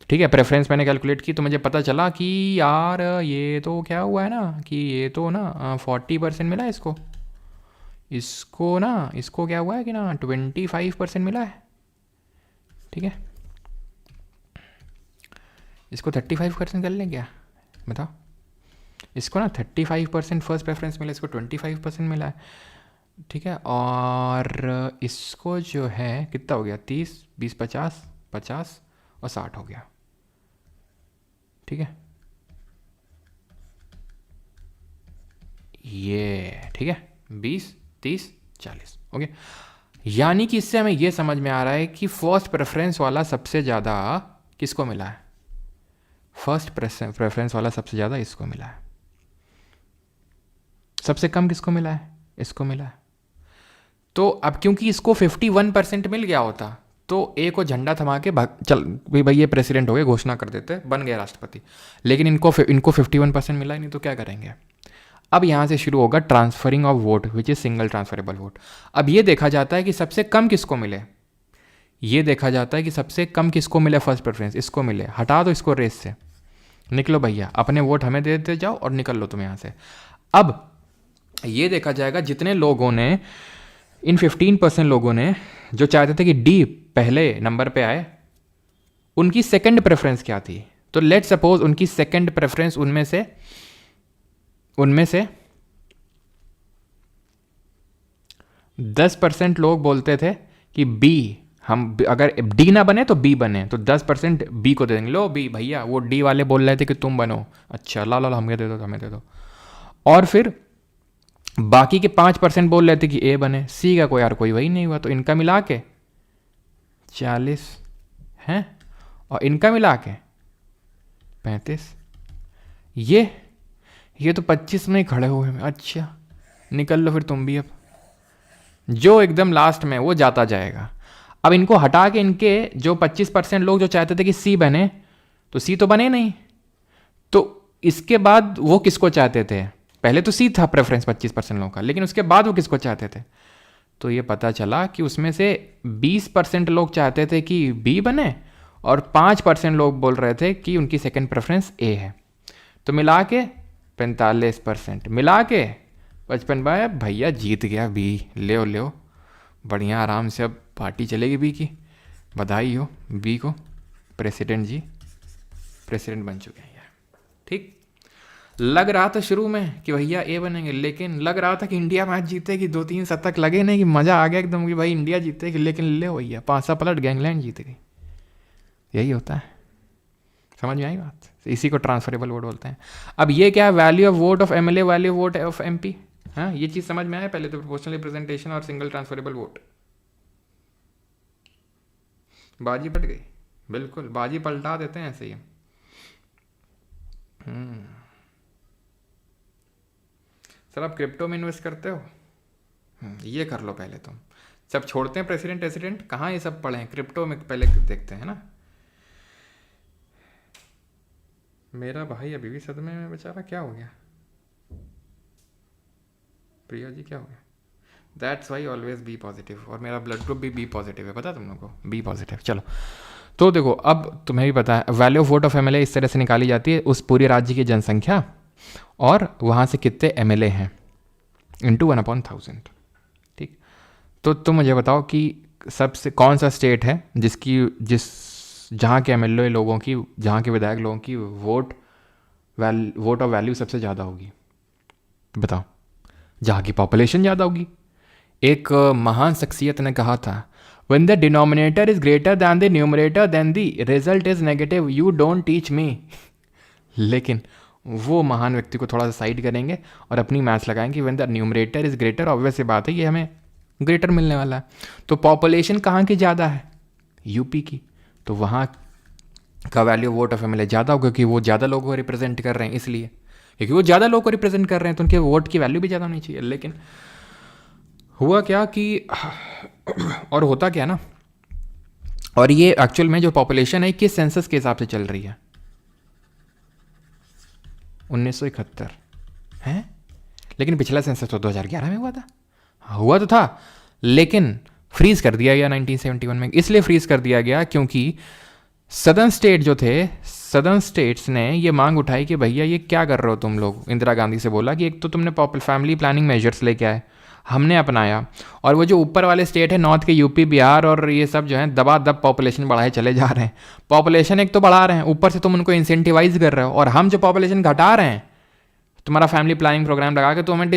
ठीक है, प्रेफरेंस मैंने कैलकुलेट की तो मुझे पता चला कि यार ये तो क्या हुआ है ना, कि ये तो ना 40% मिला है इसको, इसको ना, इसको क्या हुआ है कि ना 25% मिला है। ठीक है, इसको 35% कर लें क्या, बताओ। इसको ना 35% फर्स्ट प्रेफरेंस मिला, इसको 25% मिला है। ठीक है, और इसको जो है कितना हो गया, 30 20 50 50 और 60 हो गया। ठीक है, ये ठीक है 20 30 40 ओके। यानी कि इससे हमें यह समझ में आ रहा है कि फर्स्ट प्रेफरेंस वाला सबसे ज़्यादा किसको मिला है, फर्स्ट प्रेफरेंस वाला सबसे ज़्यादा इसको मिला है, सबसे कम किसको मिला है, इसको मिला है। तो अब क्योंकि इसको 51% मिल गया होता तो ए को झंडा थमा के भाग चल भाई ये प्रेसिडेंट हो गए, घोषणा कर देते, बन गए राष्ट्रपति। लेकिन इनको 51% मिला ही नहीं, तो क्या करेंगे? अब यहाँ से शुरू होगा transferring of vote which is single transferable vote. अब ये देखा जाता है कि सबसे कम किसको मिले, ये देखा जाता है कि सबसे कम किसको मिले फर्स्ट प्रेफरेंस, इसको मिले, हटा दो इसको रेस से, निकलो भैया, अपने वोट हमें दे देते जाओ और निकल लो तुम यहाँ से। अब ये देखा जाएगा जितने लोगों ने, इन 15% लोगों ने जो चाहते थे कि डी पहले नंबर पे आए, उनकी सेकंड प्रेफरेंस क्या थी। तो लेट सपोज उनकी सेकंड प्रेफरेंस उनमें से 10% लोग बोलते थे कि बी, हम अगर डी ना बने तो बी बने, तो 10% बी को दे देंगे, लो बी भैया, वो डी वाले बोल रहे थे कि तुम बनो, अच्छा ला ला ला, हमें दे दो हमें दे दो। और फिर बाकी के 5% बोल रहे थे कि ए बने, सी का कोई यार कोई वही नहीं हुआ, तो इनका मिला के 40 हैं और इनका मिला के 35। ये तो 25 में ही खड़े हुए हैं, अच्छा निकल लो फिर तुम भी। अब जो एकदम लास्ट में वो जाता जाएगा। अब इनको हटा के इनके जो 25% लोग जो चाहते थे कि सी बने, तो सी तो बने नहीं, तो इसके बाद वो किसको चाहते थे, पहले तो सी था प्रेफरेंस 25% लोगों का, लेकिन उसके बाद वो किसको चाहते थे, तो ये पता चला कि उसमें से 20% लोग चाहते थे कि बी बने और 5% लोग बोल रहे थे कि उनकी सेकंड प्रेफरेंस ए है। तो मिला के 45%, मिला के 55, भैया जीत गया बी, ले बढ़िया आराम से अब पार्टी चलेगी बी की, बधाई हो बी को, प्रेसिडेंट जी प्रेसिडेंट बन चुके हैं यार। ठीक, लग रहा था शुरू में कि भैया ए बनेंगे, लेकिन लग रहा था कि इंडिया मैच जीतेगी, 2-3 शतक लगे नहीं कि मज़ा आ गया एकदम कि भाई इंडिया जीतेगी, लेकिन ले भैया 5 पलट गए, इंग्लैंड जीत गई। यही होता है, समझ में आई बात, इसी को ट्रांसफरेबल वोट बोलते हैं। अब ये क्या है, value of vote of MLA, value vote of MP, हाँ ये चीज़ समझ में आया पहले तो, प्रोपोर्शनल रिप्रेजेंटेशन और सिंगल ट्रांसफरेबल वोट। बाजी पलट गई, बिल्कुल बाजी पलटा देते हैं ऐसे ही। सर आप क्रिप्टो में इन्वेस्ट करते हो? ये कर लो पहले तुम, सब छोड़ते हैं प्रेसिडेंट एसिडेंट, कहाँ ये सब पढ़े हैं, क्रिप्टो में पहले देखते हैं ना। मेरा भाई अभी भी सदमे में बेचारा, क्या हो गया प्रिया जी, क्या हो गया? That's why always be positive, और मेरा ब्लड ग्रुप भी बी पॉजिटिव है, पता है तुम लोग को, बी पॉजिटिव। चलो, तो देखो अब तुम्हें भी पता है value of vote of MLA इस तरह से निकाली जाती है, उस पूरे राज्य की जनसंख्या और वहाँ से कितने एमएलए हैं इंटू 1/1000। ठीक, तो तुम मुझे बताओ कि सबसे कौन सा स्टेट है जिस जहाँ के एमएलए लोगों की, जहाँ के विधायक लोगों की वोट ऑफ वैल्यू सबसे ज़्यादा होगी, बताओ। जहाँ की पॉपुलेशन ज़्यादा होगी। एक महान शख्सियत ने कहा था, when the denominator is greater than the numerator then the result is negative, you don't teach me। लेकिन वो महान व्यक्ति को थोड़ा सा साइड करेंगे और अपनी मैथ्स लगाएंगे, when the numerator is greater, obvious सी बात है ये हमें ग्रेटर मिलने वाला है। तो पॉपुलेशन कहाँ की ज़्यादा है? यूपी की, तो वहाँ का वैल्यू वोट ऑफ एमएलए ज़्यादा होगा क्योंकि वो ज़्यादा लोगों को रिप्रेजेंट कर रहे हैं, इसलिए क्योंकि वो ज़्यादा लोगों को रिप्रेजेंट कर रहे हैं तो उनके वोट की वैल्यू भी ज़्यादा होनी चाहिए। लेकिन हुआ क्या कि और होता क्या ना, और ये एक्चुअल में जो पॉपुलेशन है किस सेंसस के हिसाब से चल रही है? 1971 है, लेकिन पिछला सेंसस तो 2011 में हुआ था। हुआ तो था लेकिन फ्रीज कर दिया गया 1971 में। इसलिए फ्रीज कर दिया गया क्योंकि सदर्न स्टेट जो थे, सदर्न स्टेट्स ने ये मांग उठाई कि भैया ये क्या कर रहे हो तुम लोग। इंदिरा गांधी से बोला कि एक तो तुमने फैमिली प्लानिंग मेजर्स लेके आए, हमने अपनाया, और वो जो ऊपर वाले स्टेट है नॉर्थ के यूपी बिहार और ये सब जो है दबा दब पॉपुलेशन बढ़ाए चले जा रहे हैं। पॉपुलेशन एक तो बढ़ा रहे हैं, ऊपर से तुम उनको इंसेंटिवाइज कर रहे हो, और हम जो पॉपुलेशन घटा रहे हैं तुम्हारा फैमिली प्लानिंग प्रोग्राम लगा के तो हमें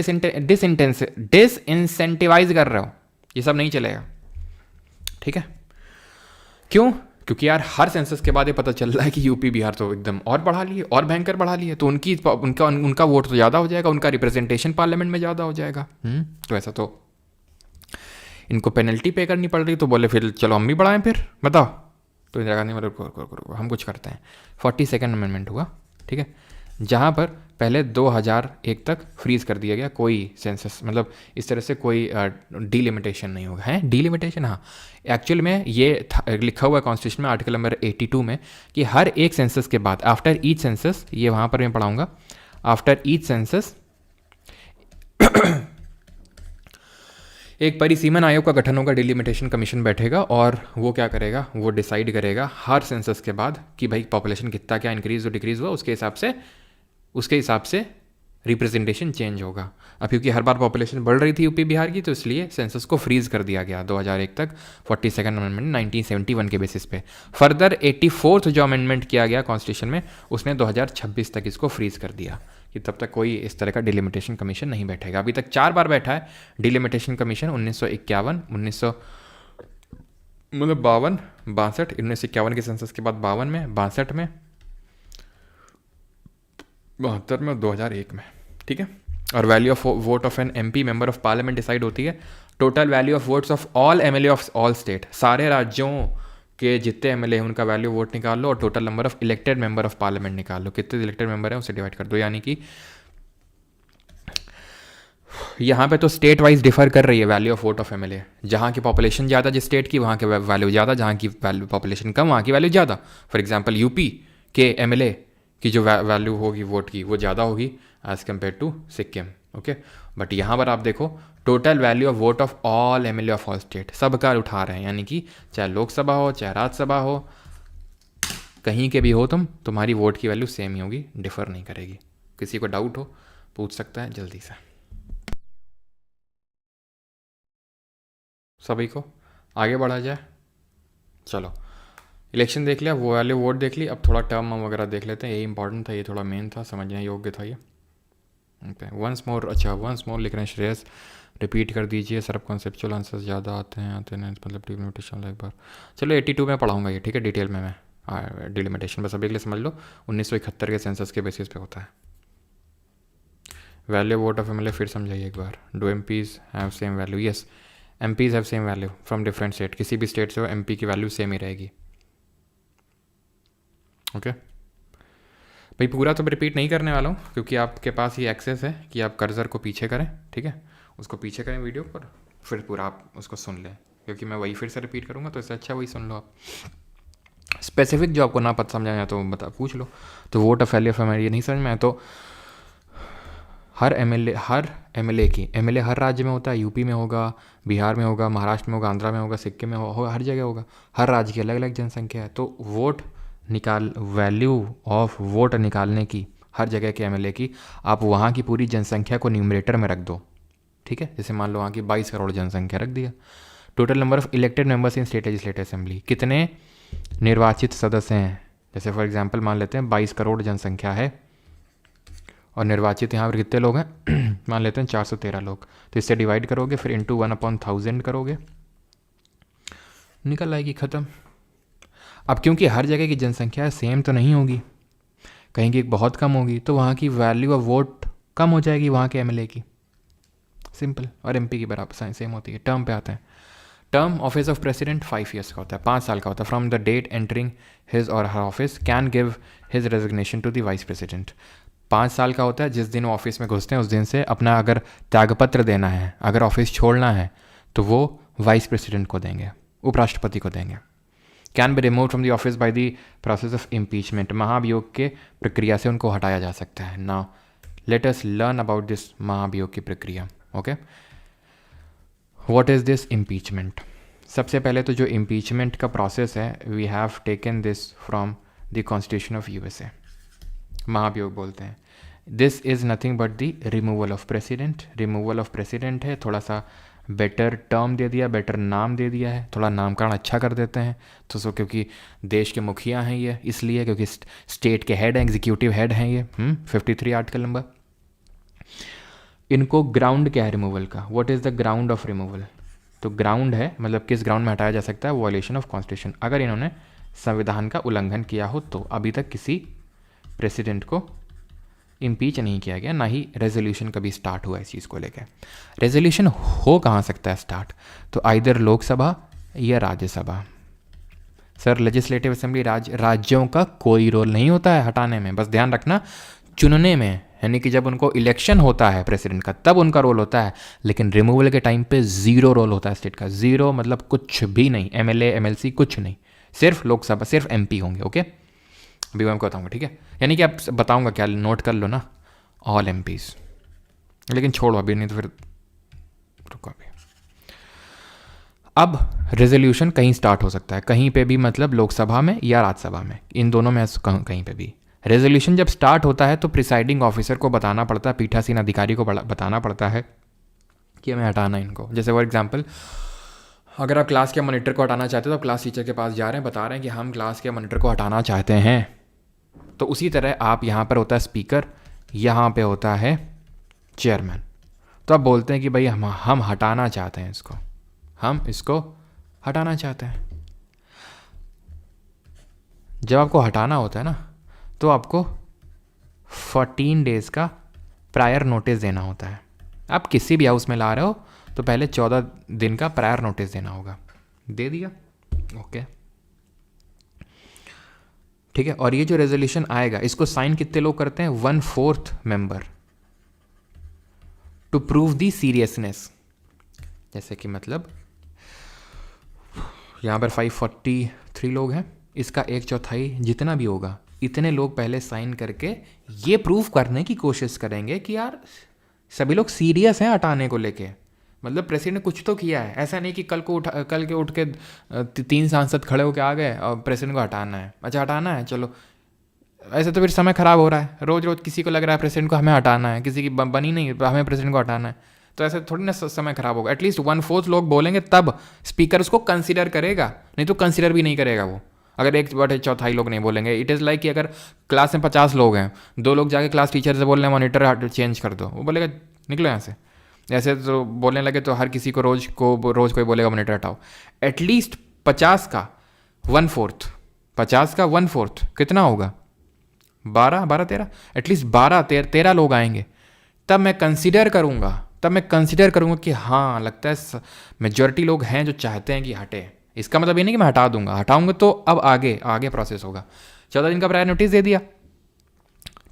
डिसइंसेंटिवाइज कर रहे हो। ये सब नहीं चलेगा, ठीक है? क्यों? क्योंकि यार हर सेंसस के बाद ये पता चल रहा है कि यूपी बिहार तो एकदम और बढ़ा लिए, और भयंकर बढ़ा लिए, तो उनका वोट तो ज़्यादा हो जाएगा, उनका रिप्रेजेंटेशन पार्लियामेंट में ज़्यादा हो जाएगा। तो ऐसा तो इनको पेनल्टी पे करनी पड़ रही, तो बोले फिर चलो हम भी बढ़ाएं फिर, बताओ। तो इंदिरा गांधी मतलब हम कुछ करते हैं। 42nd अमेंडमेंट हुआ, ठीक है, जहाँ पर पहले 2001 तक फ्रीज कर दिया गया, कोई सेंसस मतलब इस तरह से कोई डीलिमिटेशन नहीं होगा। है डीलिमिटेशन, हाँ एक्चुअल में ये लिखा हुआ है कॉन्स्टिट्यूशन में आर्टिकल नंबर 82 में कि हर एक सेंसस के बाद, आफ्टर ईच सेंसस, ये वहाँ पर मैं पढ़ाऊँगा, आफ्टर ईच सेंसस एक परिसीमन आयोग का गठन होगा, डिलिमिटेशन कमीशन बैठेगा, और वो क्या करेगा, वो डिसाइड करेगा हर सेंसस के बाद कि भाई पॉपुलेशन कितना क्या इंक्रीज और डिक्रीज हुआ, उसके हिसाब से रिप्रेजेंटेशन चेंज होगा। अब क्योंकि हर बार पॉपुलेशन बढ़ रही थी यूपी बिहार की, तो इसलिए सेंसस को फ्रीज कर दिया गया 2001 तक 42nd अमेंडमेंट 1971 के बेसिस पे। फर्दर 84th जो अमेंडमेंट किया गया कॉन्स्टिट्यूशन में, उसने 2026 तक इसको फ्रीज कर दिया कि तब तक कोई इस तरह का डिलिमिटेशन कमीशन नहीं बैठेगा। अभी तक 4 बार बैठा है डिलिमिटेशन कमीशन, 1951, 52, 1951 के सेंसस के बाद 52 में, 62 में, 72 में और 2001 में, ठीक है। और value of vote of an MP member of parliament decide होती है total value of votes of all MLA of all state. सारे राज्यों के जितने एमएलए हैं उनका वैल्यू वोट निकाल लो और total number of elected member of parliament निकाल लो, कितने इलेक्टेड मेंबर हैं उसे डिवाइड कर दो। यानी कि यहाँ पे तो स्टेट वाइज डिफर कर रही है value of vote of MLA. जहाँ की पॉपुलेशन ज़्यादा जिस स्टेट की, वहाँ के वैल्यू ज़्यादा, जहाँ की पॉपुलेशन कम वहाँ की वैल्यू ज़्यादा। फॉर एग्जाम्पल यूपी के एमएलए की जो वैल्यू होगी वोट की वो ज़्यादा होगी as compare to Sikkim, okay. But यहाँ पर आप देखो total value of vote of all MLA of all state, सब का उठा रहे हैं, यानी कि चाहे लोकसभा हो चाहे राज्यसभा हो, कहीं के भी हो तुम्हारी वोट की वैल्यू सेम ही होगी, डिफर नहीं करेगी। किसी को डाउट हो पूछ सकता है जल्दी से। सभी को आगे बढ़ा जाए। चलो इलेक्शन देख लिया, वो वाले वोट देख ली, अब थोड़ा टर्म वगैरह देख लेते हैं। यही इंपॉर्टेंट था, ये थोड़ा मेन था, समझने योग्य था ये। ओके वंस मोर, अच्छा वंस मोर लिख रहे हैं श्रेयस, रिपीट कर दीजिए सर, कॉन्सेप्चुअल आंसर्स ज़्यादा आते हैं मतलब डिलिमिटेशन एक बार। चलो 82 में पढ़ाऊँगा ये, ठीक है, डिटेल में मैं डिलिमिटेशन बस अभी के लिए समझ लो। 1971 के सेंसस के बेसिस पे होता है। वैल्यू वोट ऑफ एमएलए फिर समझाइए एक बार। Do MPs have same value? Yes, MPs have same value from different state. किसी भी स्टेट से हो एमपी की वैल्यू सेम ही रहेगी, ओके भाई। पूरा तो रिपीट नहीं करने वाला हूँ क्योंकि आपके पास ये एक्सेस है कि आप कर्सर को पीछे करें, ठीक है, उसको पीछे करें वीडियो पर, फिर पूरा आप उसको सुन लें, क्योंकि मैं वही फिर से रिपीट करूँगा, तो इससे अच्छा वही सुन लो आप। स्पेसिफिक जो आपको ना पता समझाया तो पूछ लो। तो vote of value of MLA ये नहीं समझ में आया तो हर एमएलए की, एमएलए हर राज्य में होता है, यूपी में होगा, बिहार में होगा, महाराष्ट्र में होगा, आंध्रा में होगा, सिक्किम में होगा, हर जगह होगा। हर राज्य की अलग अलग जनसंख्या है, तो वैल्यू ऑफ वोट निकालने की हर जगह के एमएलए की आप वहाँ की पूरी जनसंख्या को न्यूमरेटर में रख दो, ठीक है। जैसे मान लो वहाँ की 22 करोड़ जनसंख्या रख दिया। Total number of elected members in state legislative assembly, कितने निर्वाचित सदस्य हैं। जैसे फॉर एग्जांपल मान लेते हैं 22 करोड़ जनसंख्या है और निर्वाचित यहाँ पर कितने लोग हैं मान लेते हैं 413 लोग, तो इससे डिवाइड करोगे, फिर इंटू 1/1000 करोगे, निकल आएगी, ख़त्म। अब क्योंकि हर जगह की जनसंख्या सेम तो नहीं होगी, कहीं की बहुत कम होगी, तो वहाँ की वैल्यू ऑफ वोट कम हो जाएगी वहाँ के एमएलए की, सिंपल। और एमपी की बराबर सेम होती है। टर्म पे आते हैं। Term office of president 5 years का होता है, 5 साल का होता है। From the date entering his or her office can give his resignation to the vice president. 5 साल का होता है, जिस दिन वो ऑफिस में घुसते हैं उस दिन से अपना अगर त्यागपत्र देना है, अगर ऑफिस छोड़ना है, तो वो वाइस प्रेसिडेंट को देंगे, उपराष्ट्रपति को देंगे। Can be remove from the office by the process of impeachment, महाभियोग के प्रक्रिया से उनको हटाया जा सकता है। Now let us learn about this महाभियोग की प्रक्रिया। Okay, what is this impeachment? सबसे पहले तो जो इम्पीचमेंट का प्रोसेस है, we have taken this from the constitution of USA. महाभियोग बोलते हैं, this is nothing but the removal of president. Removal of president है, थोड़ा सा बेटर टर्म दे दिया, बेटर नाम दे दिया है, थोड़ा नामकरण अच्छा कर देते हैं। तो सो क्योंकि देश के मुखिया हैं ये, इसलिए क्योंकि स्टेट के हेड हैं, एग्जीक्यूटिव हेड हैं ये, 53 आर्टिकल नंबर। इनको ग्राउंड क्या है रिमूवल का? What is the ground of removal? तो ग्राउंड है मतलब किस ग्राउंड में हटाया जा सकता है? वॉयलेशन ऑफ कॉन्स्टिट्यूशन, अगर इन्होंने संविधान का उल्लंघन किया हो तो। अभी तक किसी प्रेसिडेंट को इम्पीच नहीं किया गया, ना ही रेजोल्यूशन कभी स्टार्ट हुआ इस चीज़ को लेकर। रेजोल्यूशन हो कहाँ सकता है स्टार्ट? तो आइदर लोकसभा या राज्यसभा। सर लेजिस्लेटिव असेंबली राज्यों का कोई रोल नहीं होता है हटाने में, बस ध्यान रखना चुनने में, यानी कि जब उनको इलेक्शन होता है प्रेसिडेंट का तब उनका रोल होता है, लेकिन रिमूवल के टाइम पे ज़ीरो रोल होता है स्टेट का। ज़ीरो मतलब कुछ भी नहीं, एमएलए एमएलसी कुछ नहीं, सिर्फ लोकसभा, सिर्फ एमपी होंगे। ओके, अभी मैं आपको बताऊंगा, ठीक है। यानी कि आप बताऊंगा क्या, नोट कर लो ना, ऑल एमपीज, लेकिन छोड़ो अभी, नहीं तो फिर रुको अभी। अब रेजोल्यूशन कहीं स्टार्ट हो सकता है, कहीं पे भी, मतलब लोकसभा में या राज्यसभा में, इन दोनों में कहीं पे भी। रेजोल्यूशन जब स्टार्ट होता है तो प्रिसाइडिंग ऑफिसर को बताना पड़ता है, पीठासीन अधिकारी को बताना पड़ता है कि हमें हटाना है इनको। जैसे फॉर एग्जाम्पल, अगर आप क्लास के मॉनिटर को हटाना चाहते हो तो क्लास टीचर के पास जा रहे हैं, बता रहे हैं कि हम क्लास के मॉनिटर को हटाना चाहते हैं। तो उसी तरह आप यहाँ पर होता है स्पीकर, यहाँ पे होता है चेयरमैन। तो आप बोलते हैं कि भाई हम हटाना चाहते हैं इसको, हम इसको हटाना चाहते हैं। जब आपको हटाना होता है ना, तो आपको 14 डेज़ का प्रायर नोटिस देना होता है। आप किसी भी हाउस में ला रहे हो तो पहले 14 दिन का प्रायर नोटिस देना होगा। दे दिया, ओके, ठीक है। और ये जो रेजोल्यूशन आएगा, इसको साइन कितने लोग करते हैं? 1/4 member, to prove the seriousness. जैसे कि मतलब यहाँ पर 543 लोग हैं, इसका 1/4 जितना भी होगा, इतने लोग पहले साइन करके ये प्रूव करने की कोशिश करेंगे कि यार सभी लोग सीरियस हैं हटाने को लेके, मतलब प्रेसिडेंट ने कुछ तो किया है। ऐसा नहीं कि कल के उठ के 3 सांसद खड़े होकर आ गए और प्रेसिडेंट को हटाना है, अच्छा हटाना है चलो। ऐसे तो फिर समय खराब हो रहा है, रोज़ रोज़ किसी को लग रहा है प्रेसिडेंट को हमें हटाना है, किसी की बनी नहीं हमें प्रेसिडेंट को हटाना है, तो ऐसे थोड़ी ना समय खराब होगा। एटलीस्ट 1/4 लोग बोलेंगे तब स्पीकर उसको कंसिडर करेगा, नहीं तो कंसिडर भी नहीं करेगा वो, अगर 1/4 लोग नहीं बोलेंगे। इट इज़ लाइक कि अगर क्लास में 50 लोग हैं, 2 लोग जाके क्लास टीचर से बोल रहे हैं मॉनिटर चेंज कर दो, वो बोलेगा निकलो यहाँ से। ऐसे तो बोलने लगे तो हर किसी को रोज़ कोई बोलेगा मॉनिटर हटाओ। एटलीस्ट 50 का 1/4, 50 का 1/4 कितना होगा? 12 13, एटलीस्ट 13 लोग आएंगे, तब मैं कंसिडर करूँगा कि हाँ लगता है मेजॉरिटी लोग हैं जो चाहते हैं कि हटे। इसका मतलब ये नहीं कि मैं हटाऊंगा तो अब आगे प्रोसेस होगा। 14 दिन का प्रायर नोटिस दे दिया,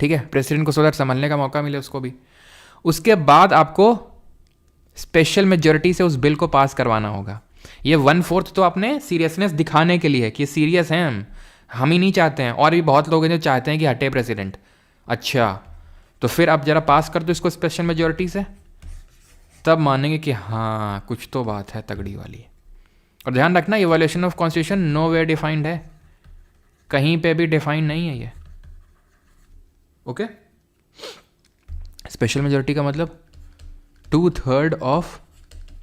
ठीक है, प्रेसिडेंट को सो दैट संभलने का मौका मिले उसको भी। उसके बाद आपको स्पेशल मेजॉरिटी से उस बिल को पास करवाना होगा। ये 1/4 तो आपने सीरियसनेस दिखाने के लिए कि सीरियस हैं हम ही नहीं चाहते हैं, और भी बहुत लोग हैं जो चाहते हैं कि हटे प्रेसिडेंट। अच्छा, तो फिर आप जरा पास कर दो इसको स्पेशल मेजोरिटी से, तब मानेंगे कि हाँ कुछ तो बात है तगड़ी वाली। और ध्यान रखना ये violation of constitution no way defined है, कहीं पे भी डिफाइंड नहीं है ये। ओके, स्पेशल मेजोरिटी का मतलब 2/3 of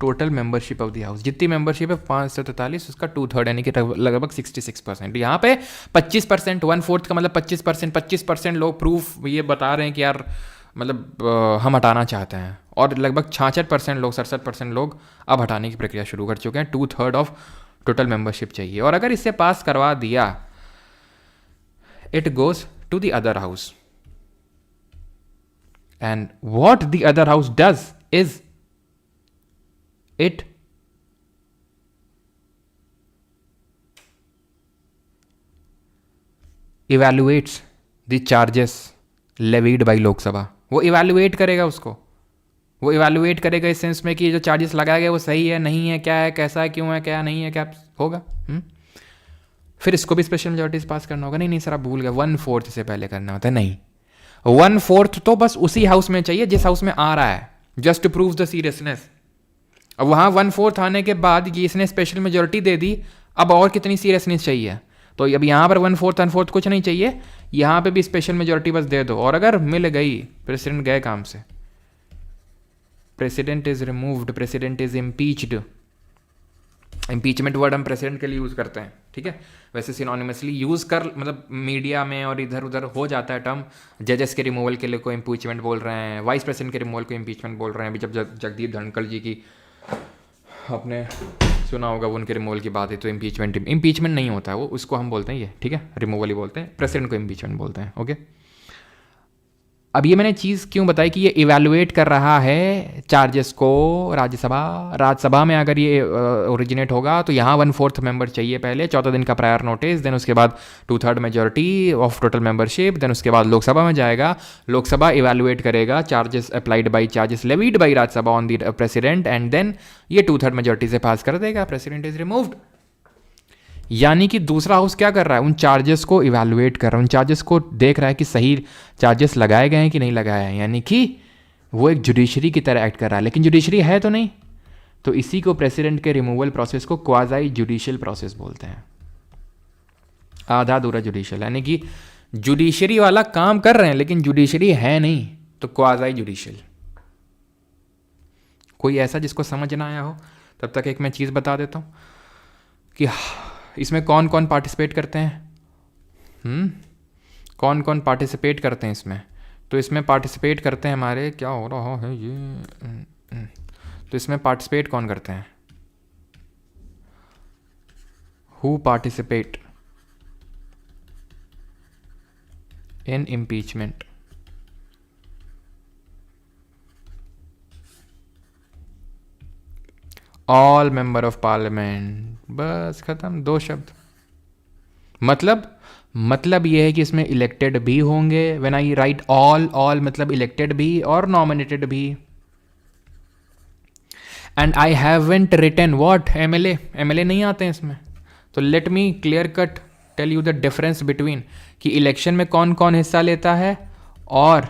total membership of the house. जितनी मेंबरशिप है 543, उसका 2/3 यानी कि लगभग 66%। यहाँ पे 25%, 1/4 का मतलब 25% लोग प्रूफ ये बता रहे हैं कि यार मतलब हम हटाना चाहते हैं, और लगभग 66% लोग, 67% लोग अब हटाने की प्रक्रिया शुरू कर चुके हैं। 2/3 ऑफ टोटल मेंबरशिप चाहिए, और अगर इससे पास करवा दिया, it goes to the other house, and what the other house does is it evaluates the charges levied by Lok Sabha. वो इवेल्युएट करेगा उसको, वो इवेल्युएट करेगा इस सेंस में कि जो चार्जेस लगाए गए वो सही है नहीं है, क्या है, कैसा है, क्यों है, क्या नहीं है, क्या होगा। फिर इसको भी स्पेशल मेजॉरिटी पास करना होगा। नहीं नहीं सर आप भूल गए, 1/4 से पहले करना होता है। नहीं, 1/4 तो बस उसी हाउस में चाहिए जिस हाउस में आ रहा है, just to prove the seriousness. अब वहाँ 1/4 आने के बाद ये इसने स्पेशल मेजोरिटी दे दी, अब और कितनी सीरियसनेस चाहिए। तो अब यहाँ पर 1/4 कुछ नहीं चाहिए, यहाँ पे भी स्पेशल मेजोरिटी बस दे दो, और अगर मिल गई, प्रेसिडेंट गए काम से, president is removed, president is impeached. Impeachment word हम प्रेसिडेंट के लिए यूज़ करते हैं, ठीक है। वैसे सिनोनिमसली यूज़ कर, मतलब मीडिया में और इधर उधर हो जाता है टर्म। जजेस के रिमूवल के लिए कोई इम्पीचमेंट बोल रहे हैं, वाइस प्रेसिडेंट के रिमूवल को इम्पीचमेंट बोल रहे हैं। अभी जब जगदीप धनखड़ जी की आपने सुना होगा, वो उनके रिमूवल की बात है, तो इम्पीचमेंट नहीं होता है वो, उसको हम बोलते हैं ये, ठीक है, रिमूवल ही बोलते हैं, प्रेसिडेंट को इम्पीचमेंट बोलते हैं। ओके, अब ये मैंने चीज़ क्यों बताई कि ये इवैल्यूएट कर रहा है चार्जेस को राज्यसभा में। अगर ये ओरिजिनेट होगा तो यहाँ 1/4 मेंबर चाहिए पहले, 14 दिन का प्रायर नोटिस, देन उसके बाद 2/3 majority of total membership, then उसके बाद लोकसभा में जाएगा, लोकसभा इवैल्यूएट करेगा charges applied by, charges levied by Rajya Sabha on the president, and then ये 2/3 मेजोरिटी से पास कर देगा, प्रेसिडेंट इज रिमूव्ड। यानी कि दूसरा हाउस क्या कर रहा है, उन चार्जेस को इवैल्यूएट कर रहा है, उन चार्जेस को देख रहा है कि सही चार्जेस लगाए गए हैं कि नहीं लगाए हैं, यानी कि वो एक जुडिशरी की तरह एक्ट कर रहा है, लेकिन जुडिशरी है तो नहीं। तो इसी को प्रेसिडेंट के रिमूवल प्रोसेस को क्वाज़ाई जुडिशियल प्रोसेस बोलते हैं, आधा अधूरा जुडिशियल, यानी कि जुडिशरी वाला काम कर रहे हैं लेकिन जुडिशरी है नहीं, तो क्वाज़ाई जुडिशियल। कोई ऐसा जिसको समझ ना आया हो, तब तक एक मैं चीज़ बता देता हूँ कि इसमें कौन कौन पार्टिसिपेट करते हैं। कौन कौन पार्टिसिपेट करते हैं इसमें, तो इसमें पार्टिसिपेट करते हैं हमारे, क्या हो रहा है ये, तो इसमें पार्टिसिपेट कौन करते हैं, who participate in impeachment. All member of parliament, बस खत्म, 2 शब्द। मतलब ये है कि इसमें इलेक्टेड भी होंगे, व्हेन आई राइट ऑल मतलब इलेक्टेड भी और नॉमिनेटेड भी। And I haven't written what, MLA नहीं आते हैं इसमें। तो let me clear cut tell you the difference between कि इलेक्शन में कौन कौन हिस्सा लेता है और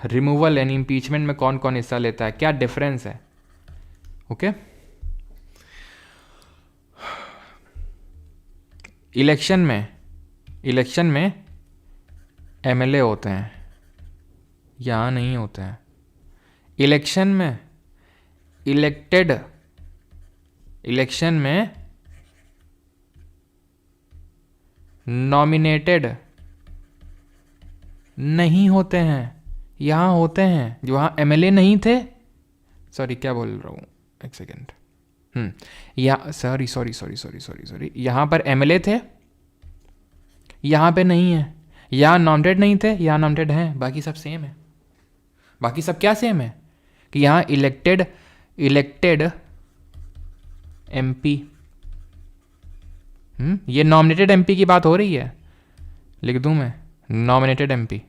रिमूवल यानी इम्पीचमेंट में कौन कौन हिस्सा लेता है, क्या डिफरेंस है। ओके, इलेक्शन में एमएलए होते हैं, यहाँ नहीं होते हैं। इलेक्शन में नॉमिनेटेड नहीं होते हैं, यहाँ होते हैं। जो वहाँ एमएलए नहीं थे, सॉरी क्या बोल रहा हूँ, एक सेकेंड, सॉरी, यहाँ पर एमएलए थे, यहाँ पे नहीं है। यहाँ नॉमिनेटेड नहीं थे, यहाँ नॉमिनेटेड हैं, बाकी सब सेम है। बाकी सब क्या सेम है कि यहाँ इलेक्टेड एमपी, ये नॉमिनेटेड एमपी की बात हो रही है, लिख दूं मैं, नॉमिनेटेड एमपी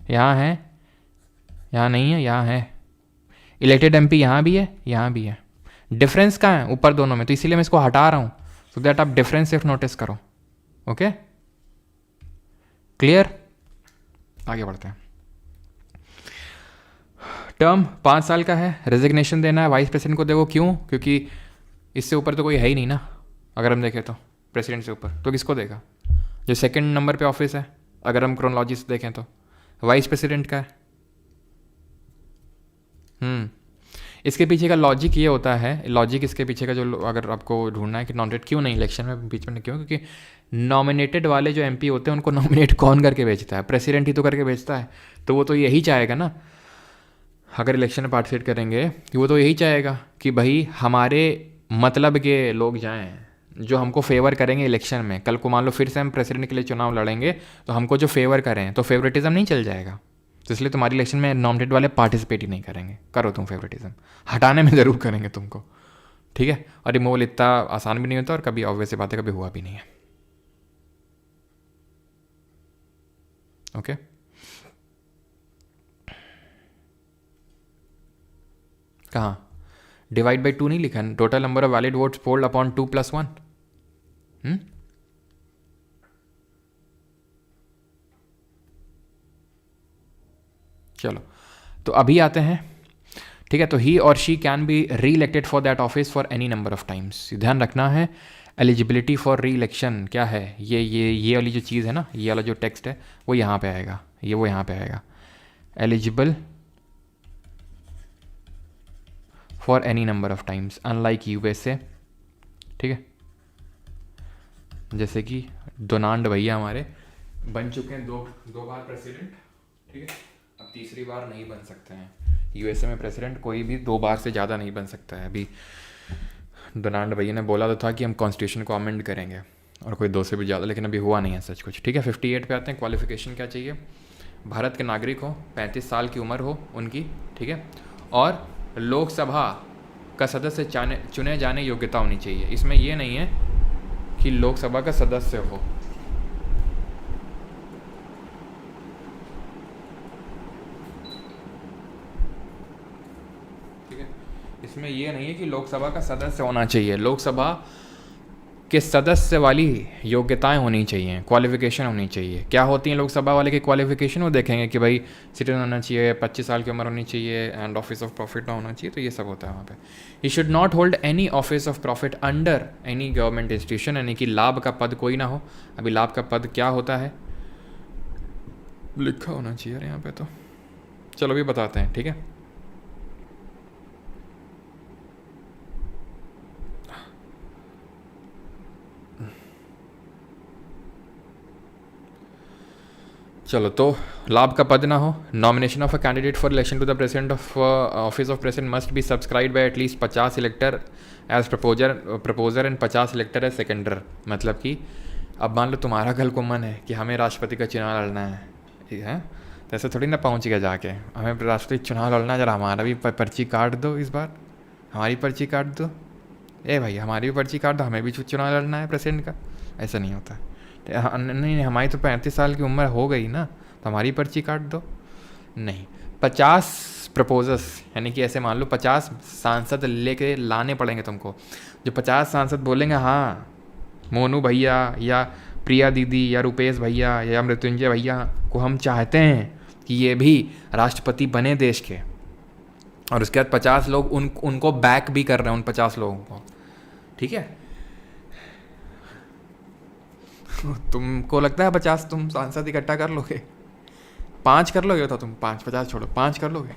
यहाँ है, यहाँ नहीं है, यहाँ है। इलेक्टेड एमपी यहाँ भी है, यहाँ भी है। डिफरेंस कहाँ है, ऊपर दोनों में, तो इसीलिए मैं इसको हटा रहा हूँ, सो दैट आप डिफरेंस सिर्फ नोटिस करो। Okay, clear. आगे बढ़ते हैं। टर्म 5 साल का है, रेजिग्नेशन देना है वाइस प्रेसिडेंट को। देखो क्यों, क्योंकि इससे ऊपर तो कोई है ही नहीं ना। अगर हम देखें तो प्रेसिडेंट से ऊपर तो किसको देगा? जो सेकंड नंबर पे ऑफिस है, अगर हम क्रोनोलॉजी से देखें तो वाइस प्रेसिडेंट का है। इसके पीछे का लॉजिक ये होता है, लॉजिक इसके पीछे का जो, अगर आपको ढूंढना है कि नॉमिनेट क्यों नहीं इलेक्शन में बीच में क्यों, क्योंकि नॉमिनेटेड वाले जो एमपी होते हैं उनको नॉमिनेट कौन करके भेजता है? प्रेसिडेंट ही तो करके भेजता है। तो वो तो यही चाहेगा ना, अगर इलेक्शन में पार्टिसिपेट करेंगे वो तो यही चाहेगा कि भाई हमारे मतलब के लोग जाएं, जो हमको फेवर करेंगे इलेक्शन में। कल को मान लो फिर से हम प्रेसिडेंट के लिए चुनाव लड़ेंगे तो हमको जो फेवर करें, तो फेवरेटिज्म नहीं चल जाएगा। तो इसलिए तुम्हारी इलेक्शन में नॉमिनेटेड वाले पार्टिसिपेट ही नहीं करेंगे। करो तुम फेवरेटिज्म, हटाने में ज़रूर करेंगे तुमको, ठीक है। और रिमूवल इतना आसान भी नहीं होता और कभी ऑब्वियस बात है कभी हुआ भी नहीं है। ओके कहाँ डिवाइड बाई 2 नहीं लिखा है? Total number of valid votes polled upon 2 + 1। चलो तो अभी आते हैं, ठीक है। तो ही और शी कैन बी री elected for that office for any number of times. ध्यान रखना है एलिजिबिलिटी फॉर री इलेक्शन क्या है, ये वाली जो चीज़ है ना, ये वाला जो टेक्स्ट है वो यहाँ पे आएगा, वो यहाँ पे आएगा, eligible for any number of times unlike USA, ठीक है। जैसे कि डोनाल्ड भैया हमारे बन चुके हैं दो बार प्रेसिडेंट, ठीक है। अब तीसरी बार नहीं बन सकते हैं। यूएसए में प्रेसिडेंट कोई भी 2 बार से ज़्यादा नहीं बन सकता है। अभी डोनाल्ड भैया ने बोला तो था कि हम कॉन्स्टिट्यूशन को अमेंड करेंगे, और कोई 2 से भी ज़्यादा, लेकिन अभी हुआ नहीं है सच कुछ, ठीक है। 58 पे आते हैं। क्वालिफिकेशन क्या चाहिए? भारत के नागरिक हो, 35 साल की उम्र हो उनकी, ठीक है, और लोकसभा का सदस्य चुने जाने योग्यता होनी चाहिए। इसमें यह नहीं है कि लोकसभा का सदस्य हो, ठीक है। इसमें यह नहीं है कि लोकसभा का सदस्य होना चाहिए, लोकसभा के सदस्य वाली योग्यताएं होनी चाहिए, क्वालिफिकेशन होनी चाहिए। क्या होती हैं लोकसभा वाले की क्वालिफिकेशन? वो देखेंगे कि भाई सिटीजन होना चाहिए, 25 साल की उम्र होनी चाहिए, एंड ऑफिस ऑफ प्रॉफिट ना होना चाहिए। तो ये सब होता है वहाँ पे। He should not hold any office of profit under any government institution, यानी कि लाभ का पद कोई ना हो। अभी लाभ का पद क्या होता है लिखा होना चाहिए यार यहाँ पे, तो चलो अभी बताते हैं, ठीक है। चलो तो लाभ का पद ना हो। Nomination of a candidate for election to the president of office of president must be subscribe by at least 50 elector as proposer and 50 elector as seconder. मतलब कि अब मान लो तुम्हारा कल को मन है कि हमें राष्ट्रपति का चुनाव लड़ना है, ठीक है, तो ऐसे थोड़ी ना पहुँच गया जाके हमें राष्ट्रपति चुनाव लड़ना है, जरा हमारा भी पर्ची काट दो, इस बार हमारी पर्ची काट दो, ए भाई हमारी भी पर्ची काट दो, हमें भी चुनाव लड़ना है प्रेसिडेंट का। ऐसा नहीं होता। नहीं, हमारी तो 35 साल की उम्र हो गई ना, तो हमारी पर्ची काट दो। नहीं, 50 प्रपोजर्स, यानी कि ऐसे मान लो 50 सांसद लेके लाने पड़ेंगे तुमको। जो 50 सांसद बोलेंगे हाँ मोनू भैया या प्रिया दीदी या रुपेश भैया या मृत्युंजय भैया को हम चाहते हैं कि ये भी राष्ट्रपति बने देश के, और उसके बाद 50 लोग उनको बैक भी कर रहे हैं, उन 50 लोगों को, ठीक है। तुमको लगता है 50 तुम सांसद इकट्ठा कर लोगे? 5 कर लोगे? तो तुम 5, 50 छोड़ो, 5 कर लोगे?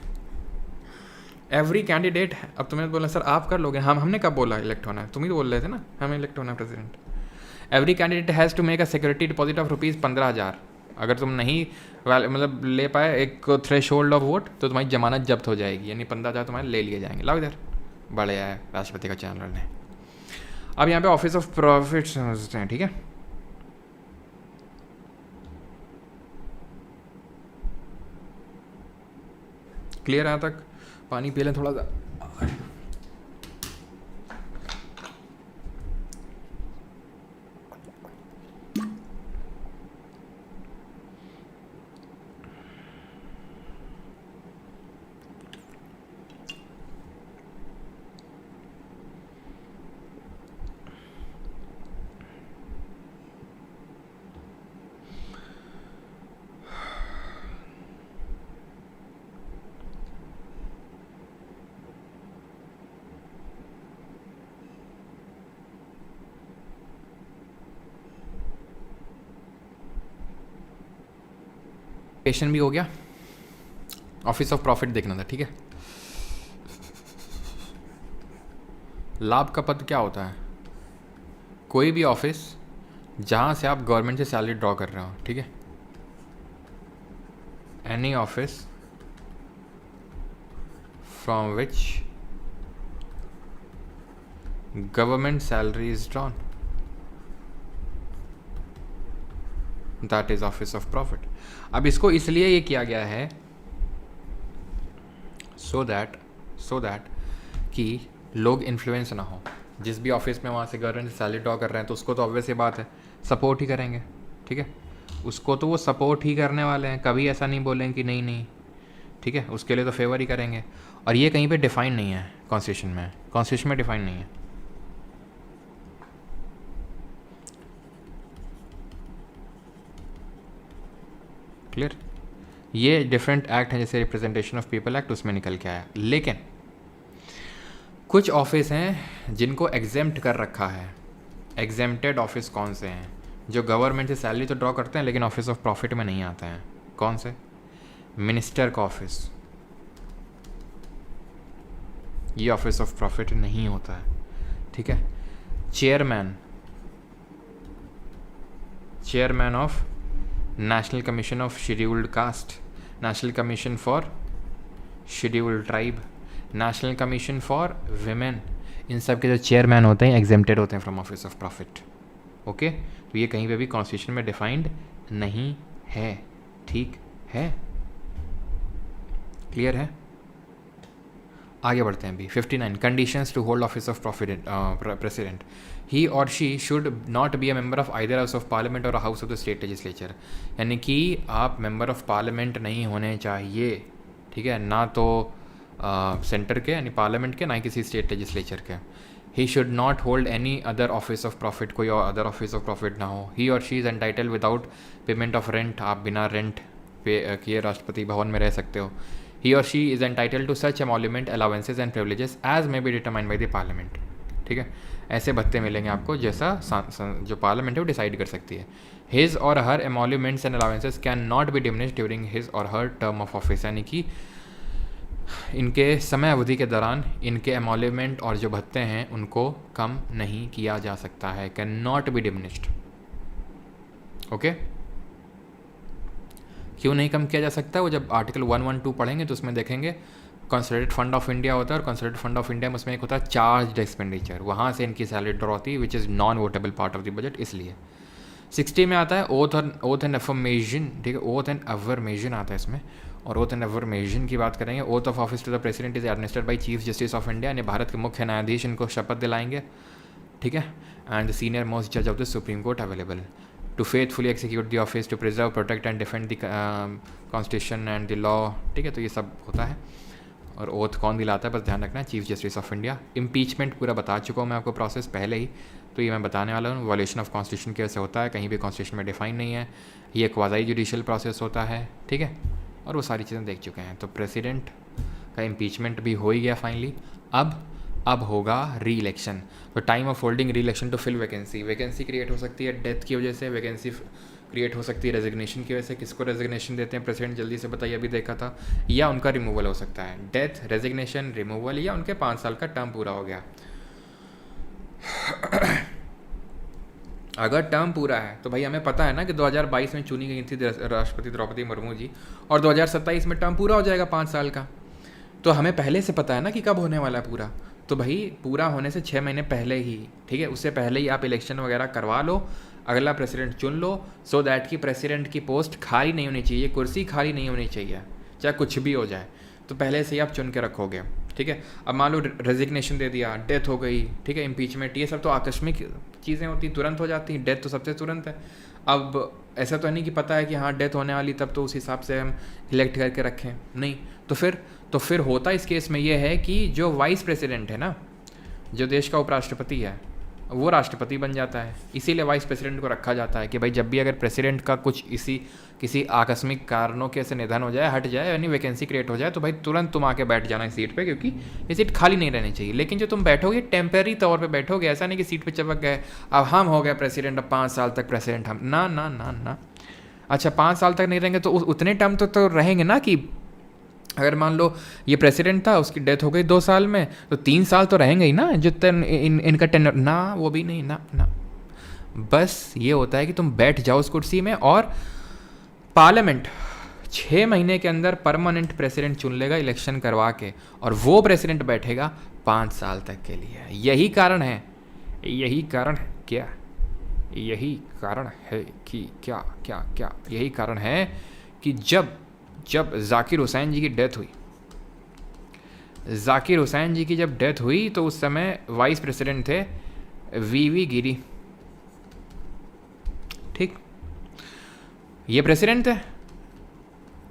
एवरी कैंडिडेट, अब तुम्हें बोला सर आप कर लोगे, हमने कब बोला इलेक्ट होना है? तुम ही तो बोल रहे थे ना हमें इलेक्ट होना है president. Every candidate has to make a security deposit of ₹15,000। अगर तुम नहीं मतलब ले पाए एक थ्रेश होल्ड ऑफ वोट, तो तुम्हारी जमानत जब्त हो जाएगी, यानी 15,000 तुम्हारे ले लिए जाएंगे। लाओ इधर, बढ़िया है राष्ट्रपति का चुनाव लड़ने। अब यहाँ पे ऑफिस ऑफ प्रॉफिट समझते हैं, ठीक है। क्लियर यहाँ तक? पानी पी लें थोड़ा सा। पेशन भी हो गया, ऑफिस ऑफ प्रॉफिट देखना था, ठीक है। लाभ का पद क्या होता है? कोई भी ऑफिस जहाँ से आप गवर्नमेंट से सैलरी ड्रॉ कर रहे हो, ठीक है। Any office from which government salary is drawn, that is office of profit. अब इसको इसलिए ये किया गया है सो दैट कि लोग इन्फ्लुएंस ना हो। जिस भी ऑफिस में वहाँ से गवर्नमेंट से सैलरी ड्रॉ कर रहे हैं तो उसको तो ऑब्वियस ही बात है सपोर्ट ही करेंगे, ठीक है। उसको तो वो सपोर्ट ही करने वाले हैं, कभी ऐसा नहीं बोलेंगे कि नहीं, ठीक है। उसके लिए तो फेवर ही करेंगे। और ये कहीं पे डिफाइन नहीं है कॉन्स्टिट्यूशन में डिफाइन नहीं है। क्लियर? ये डिफरेंट एक्ट हैं, जैसे रिप्रेजेंटेशन ऑफ पीपल एक्ट, उसमें निकल के आया। लेकिन कुछ ऑफिस हैं जिनको एग्जेम्प्ट कर रखा है। एग्जेम्प्टेड ऑफिस कौन से हैं? जो गवर्नमेंट से सैलरी तो ड्रॉ करते हैं लेकिन ऑफिस ऑफ प्रॉफिट में नहीं आते हैं। कौन से? मिनिस्टर का ऑफिस, ये ऑफिस ऑफ प्रॉफिट नहीं होता है, ठीक है। Chairman of national commission of scheduled caste, national commission for scheduled tribe, national commission for women, इन सब के जो चेयरमैन होते हैं एग्जेम्प्टेड होते हैं from office of profit. Okay, तो ये कहीं पे भी कॉन्स्टिट्यूशन में डिफाइंड नहीं है, ठीक है। क्लियर है? आगे बढ़ते हैं अभी। 59 conditions to hold office of profit president. He और she should not be a member of either house of parliament or house of the state legislature. यानी कि आप मेंबर ऑफ पार्लियामेंट नहीं होने चाहिए, ठीक है, ना तो सेंटर के यानी पार्लियामेंट के, ना ही किसी स्टेट लेजिस्लेचर के। He should not hold any other office of profit, कोई और अदर ऑफिस ऑफ प्रॉफिट ना हो। ही और she is entitle without payment of rent, आप बिना रेंट पे किए राष्ट्रपति भवन में रह सकते हो। He or she is entitled to such emolument, allowances and privileges as may be determined by the parliament, ठीक है। ऐसे भत्ते मिलेंगे आपको जैसा जो पार्लियामेंट है वो डिसाइड कर सकती है। His or her emoluments and allowances can not be diminished during his or her term of office, यानी कि इनके समय अवधि के दौरान इनके एमोल्यूमेंट और जो भत्ते हैं उनको कम नहीं किया जा सकता है, can not be diminished. Okay, क्यों नहीं कम किया जा सकता? वो जब आर्टिकल 112 पढ़ेंगे तो उसमें देखेंगे कंसोलिडेटेड फंड ऑफ इंडिया होता है, और कंसोलिडेटेड फंड ऑफ इंडिया में उसमें एक होता है चार्ज एक्सपेंडिचर, वहाँ से इनकी सैलरी ड्रॉ होती है which is non votable part of the budget. इसलिए 60 में आता है ओथ एंड अफर्मेशन, ठीक है, ओथ एंड अफर्मेशन आता है इसमें। और ओथ एंड अफर्मेशन की बात करेंगे, oath of office to the president is administered by chief justice of India, यानी भारत के मुख्य न्यायाधीश इनको शपथ दिलाएंगे, ठीक है। एंड द सीनियर मोस्ट जज of the supreme court available to faithfully execute the office, to preserve, protect and defend the constitution and the law, ठीक है। तो ये सब होता है। और ओथ कौन दिलाता है बस ध्यान रखना है, chief justice of India. Impeachment पूरा बता चुका हूँ मैं आपको प्रोसेस पहले ही, तो ये मैं बताने वाला हूँ। वॉल्यूशन ऑफ कॉन्स्टिट्यूशन कैसे होता है, कहीं भी कॉन्स्टिट्यूशन में डिफाइन नहीं है, ये क्वाज़ी जुडिशियल प्रोसेस होता है, ठीक है। और वो सारी चीज़ें देख चुके हैं। तो प्रेसिडेंट का इम्पीचमेंट भी हो ही गया फाइनली। अब होगा री इलेक्शन। तो time of holding re election to fill vacancy create हो सकती है डेथ की वजह से, वैकेंसी क्रिएट हो सकती है रेजिग्नेशन की वजह से। किसको रेजिग्नेशन देते हैं प्रेसिडेंट, जल्दी से बताइए, अभी देखा था। या उनका रिमूवल हो सकता है, डेथ, रेजिग्नेशन, रिमूवल, या उनके 5 साल का टर्म पूरा हो गया। अगर टर्म पूरा है तो भाई हमें पता है ना कि 2022 में चुनी गई थी राष्ट्रपति द्रौपदी मुर्मू जी, और 2027 में टर्म पूरा हो जाएगा 5 साल का। तो हमें पहले से पता है ना कि कब होने वाला है पूरा। तो भाई पूरा होने से 6 महीने पहले ही, ठीक है, उससे पहले ही आप इलेक्शन वगैरह करवा लो, अगला प्रेसिडेंट चुन लो, सो दैट कि प्रेसिडेंट की पोस्ट खाली नहीं होनी चाहिए, कुर्सी खाली नहीं होनी चाहिए, चाहे कुछ भी हो जाए। तो पहले से ही आप चुन के रखोगे, ठीक है। अब मान लो रेजिग्नेशन दे दिया, डेथ हो गई, ठीक है, इम्पीचमेंट, ये सब तो आकस्मिक चीज़ें होती, तुरंत हो जाती हैं। डेथ तो सबसे तुरंत है। अब ऐसा तो नहीं कि पता है कि हाँ डेथ होने वाली, तब तो उस हिसाब से हम इलेक्ट करके रखें, नहीं। तो फिर होता इस केस में ये है कि जो वाइस प्रेसिडेंट है ना, जो देश का उपराष्ट्रपति है, वो राष्ट्रपति बन जाता है। इसीलिए वाइस प्रेसिडेंट को रखा जाता है कि भाई जब भी अगर प्रेसिडेंट का कुछ किसी आकस्मिक कारणों के से निधन हो जाए, हट जाए, यानी वैकेंसी क्रिएट हो जाए, तो भाई तुरंत तुम आके बैठ जाना इस सीट पे, क्योंकि ये सीट खाली नहीं रहनी चाहिए। लेकिन जो तुम बैठोगे टेम्पररी तौर पे बैठोगे, ऐसा नहीं कि सीट पे चिपक गए, अब हम हो गए प्रेसिडेंट, अब 5 साल तक प्रेसिडेंट हम, ना ना ना ना। अच्छा 5 साल तक नहीं रहेंगे तो उतने टर्म तो रहेंगे ना, कि अगर मान लो ये प्रेसिडेंट था, उसकी डेथ हो गई 2 साल में, तो 3 साल तो रहेंगे ही ना, जितना इनका टेन्योर ना, वो भी नहीं ना ना। बस ये होता है कि तुम बैठ जाओ उस कुर्सी में, और पार्लियामेंट 6 महीने के अंदर परमानेंट प्रेसिडेंट चुन लेगा इलेक्शन करवा के, और वो प्रेसिडेंट बैठेगा 5 साल तक के लिए। यही कारण है यही कारण है कि यही कारण है कि जब जाकिर हुसैन जी की डेथ हुई, तो उस समय वाइस प्रेसिडेंट थे वीवी गिरी। ठीक, ये प्रेसिडेंट थे,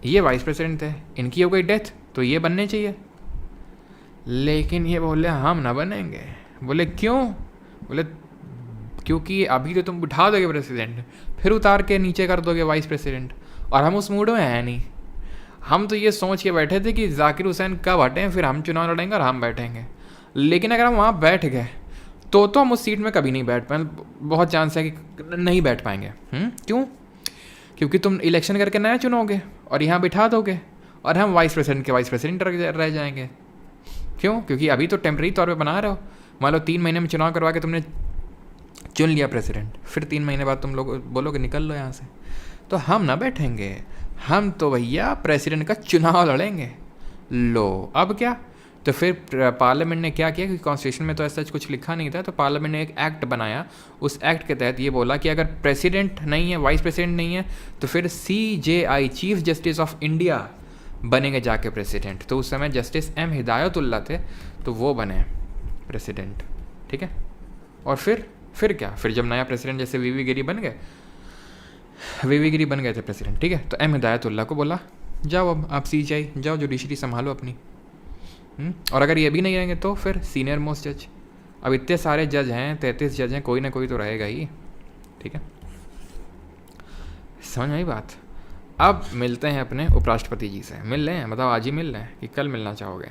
ये वाइस प्रेसिडेंट थे, इनकी हो गई डेथ, तो ये बनने चाहिए। लेकिन ये बोले हम ना बनेंगे। बोले क्यों? बोले क्योंकि अभी तो तुम बिठा दोगे प्रेसिडेंट, फिर उतार के नीचे कर दोगे वाइस प्रेसिडेंट, और हम उस मूड में हैं नहीं। हम तो ये सोच के बैठे थे कि जाकिर हुसैन कब हटें, फिर हम चुनाव लड़ेंगे और हम बैठेंगे। लेकिन अगर हम वहाँ बैठ गए तो हम उस सीट में कभी नहीं बैठ पाए, बहुत चांस है कि नहीं बैठ पाएंगे। क्यों? क्योंकि तुम इलेक्शन करके नया चुनोगे और यहाँ बिठा दोगे, और हम वाइस प्रेसिडेंट रह जाएंगे। क्यों? क्योंकि अभी तो टेम्प्रेरी तौर पे बना रहे हो। मान लो 3 महीने में चुनाव करवा के तुमने चुन लिया प्रेसिडेंट, फिर 3 महीने बाद तुम लोग बोलोगे निकल लो यहाँ से, तो हम ना बैठेंगे। हम तो भैया प्रेसिडेंट का चुनाव लड़ेंगे। लो अब क्या? तो फिर पार्लियामेंट ने क्या किया कि कॉन्स्टिट्यूशन में तो ऐसा कुछ लिखा नहीं था, तो पार्लियामेंट ने एक एक्ट बनाया। उस एक्ट के तहत ये बोला कि अगर प्रेसिडेंट नहीं है, वाइस प्रेसिडेंट नहीं है, तो फिर CJI chief justice of India बनेंगे जाके प्रेसिडेंट। तो उस समय जस्टिस M हिदायतुल्ला थे, तो वो बने प्रेसिडेंट। ठीक है, और फिर क्या? फिर जब नया प्रेसिडेंट जैसे वीवी गिरी बन गए थे प्रेसिडेंट, ठीक है, तो M हिदायतुल्ला को बोला जाओ अब आप CJI जाओ, जुडिशरी संभालो अपनी। और अगर ये भी नहीं रहेंगे तो फिर सीनियर मोस्ट जज। अब इतने सारे जज हैं, 33 जज हैं, कोई ना कोई तो रहेगा ही। ठीक है, समझ में आई बात? अब मिलते हैं अपने उपराष्ट्रपति जी से। मिल रहे हैं? बताओ आज ही मिल रहे हैं कि कल मिलना चाहोगे?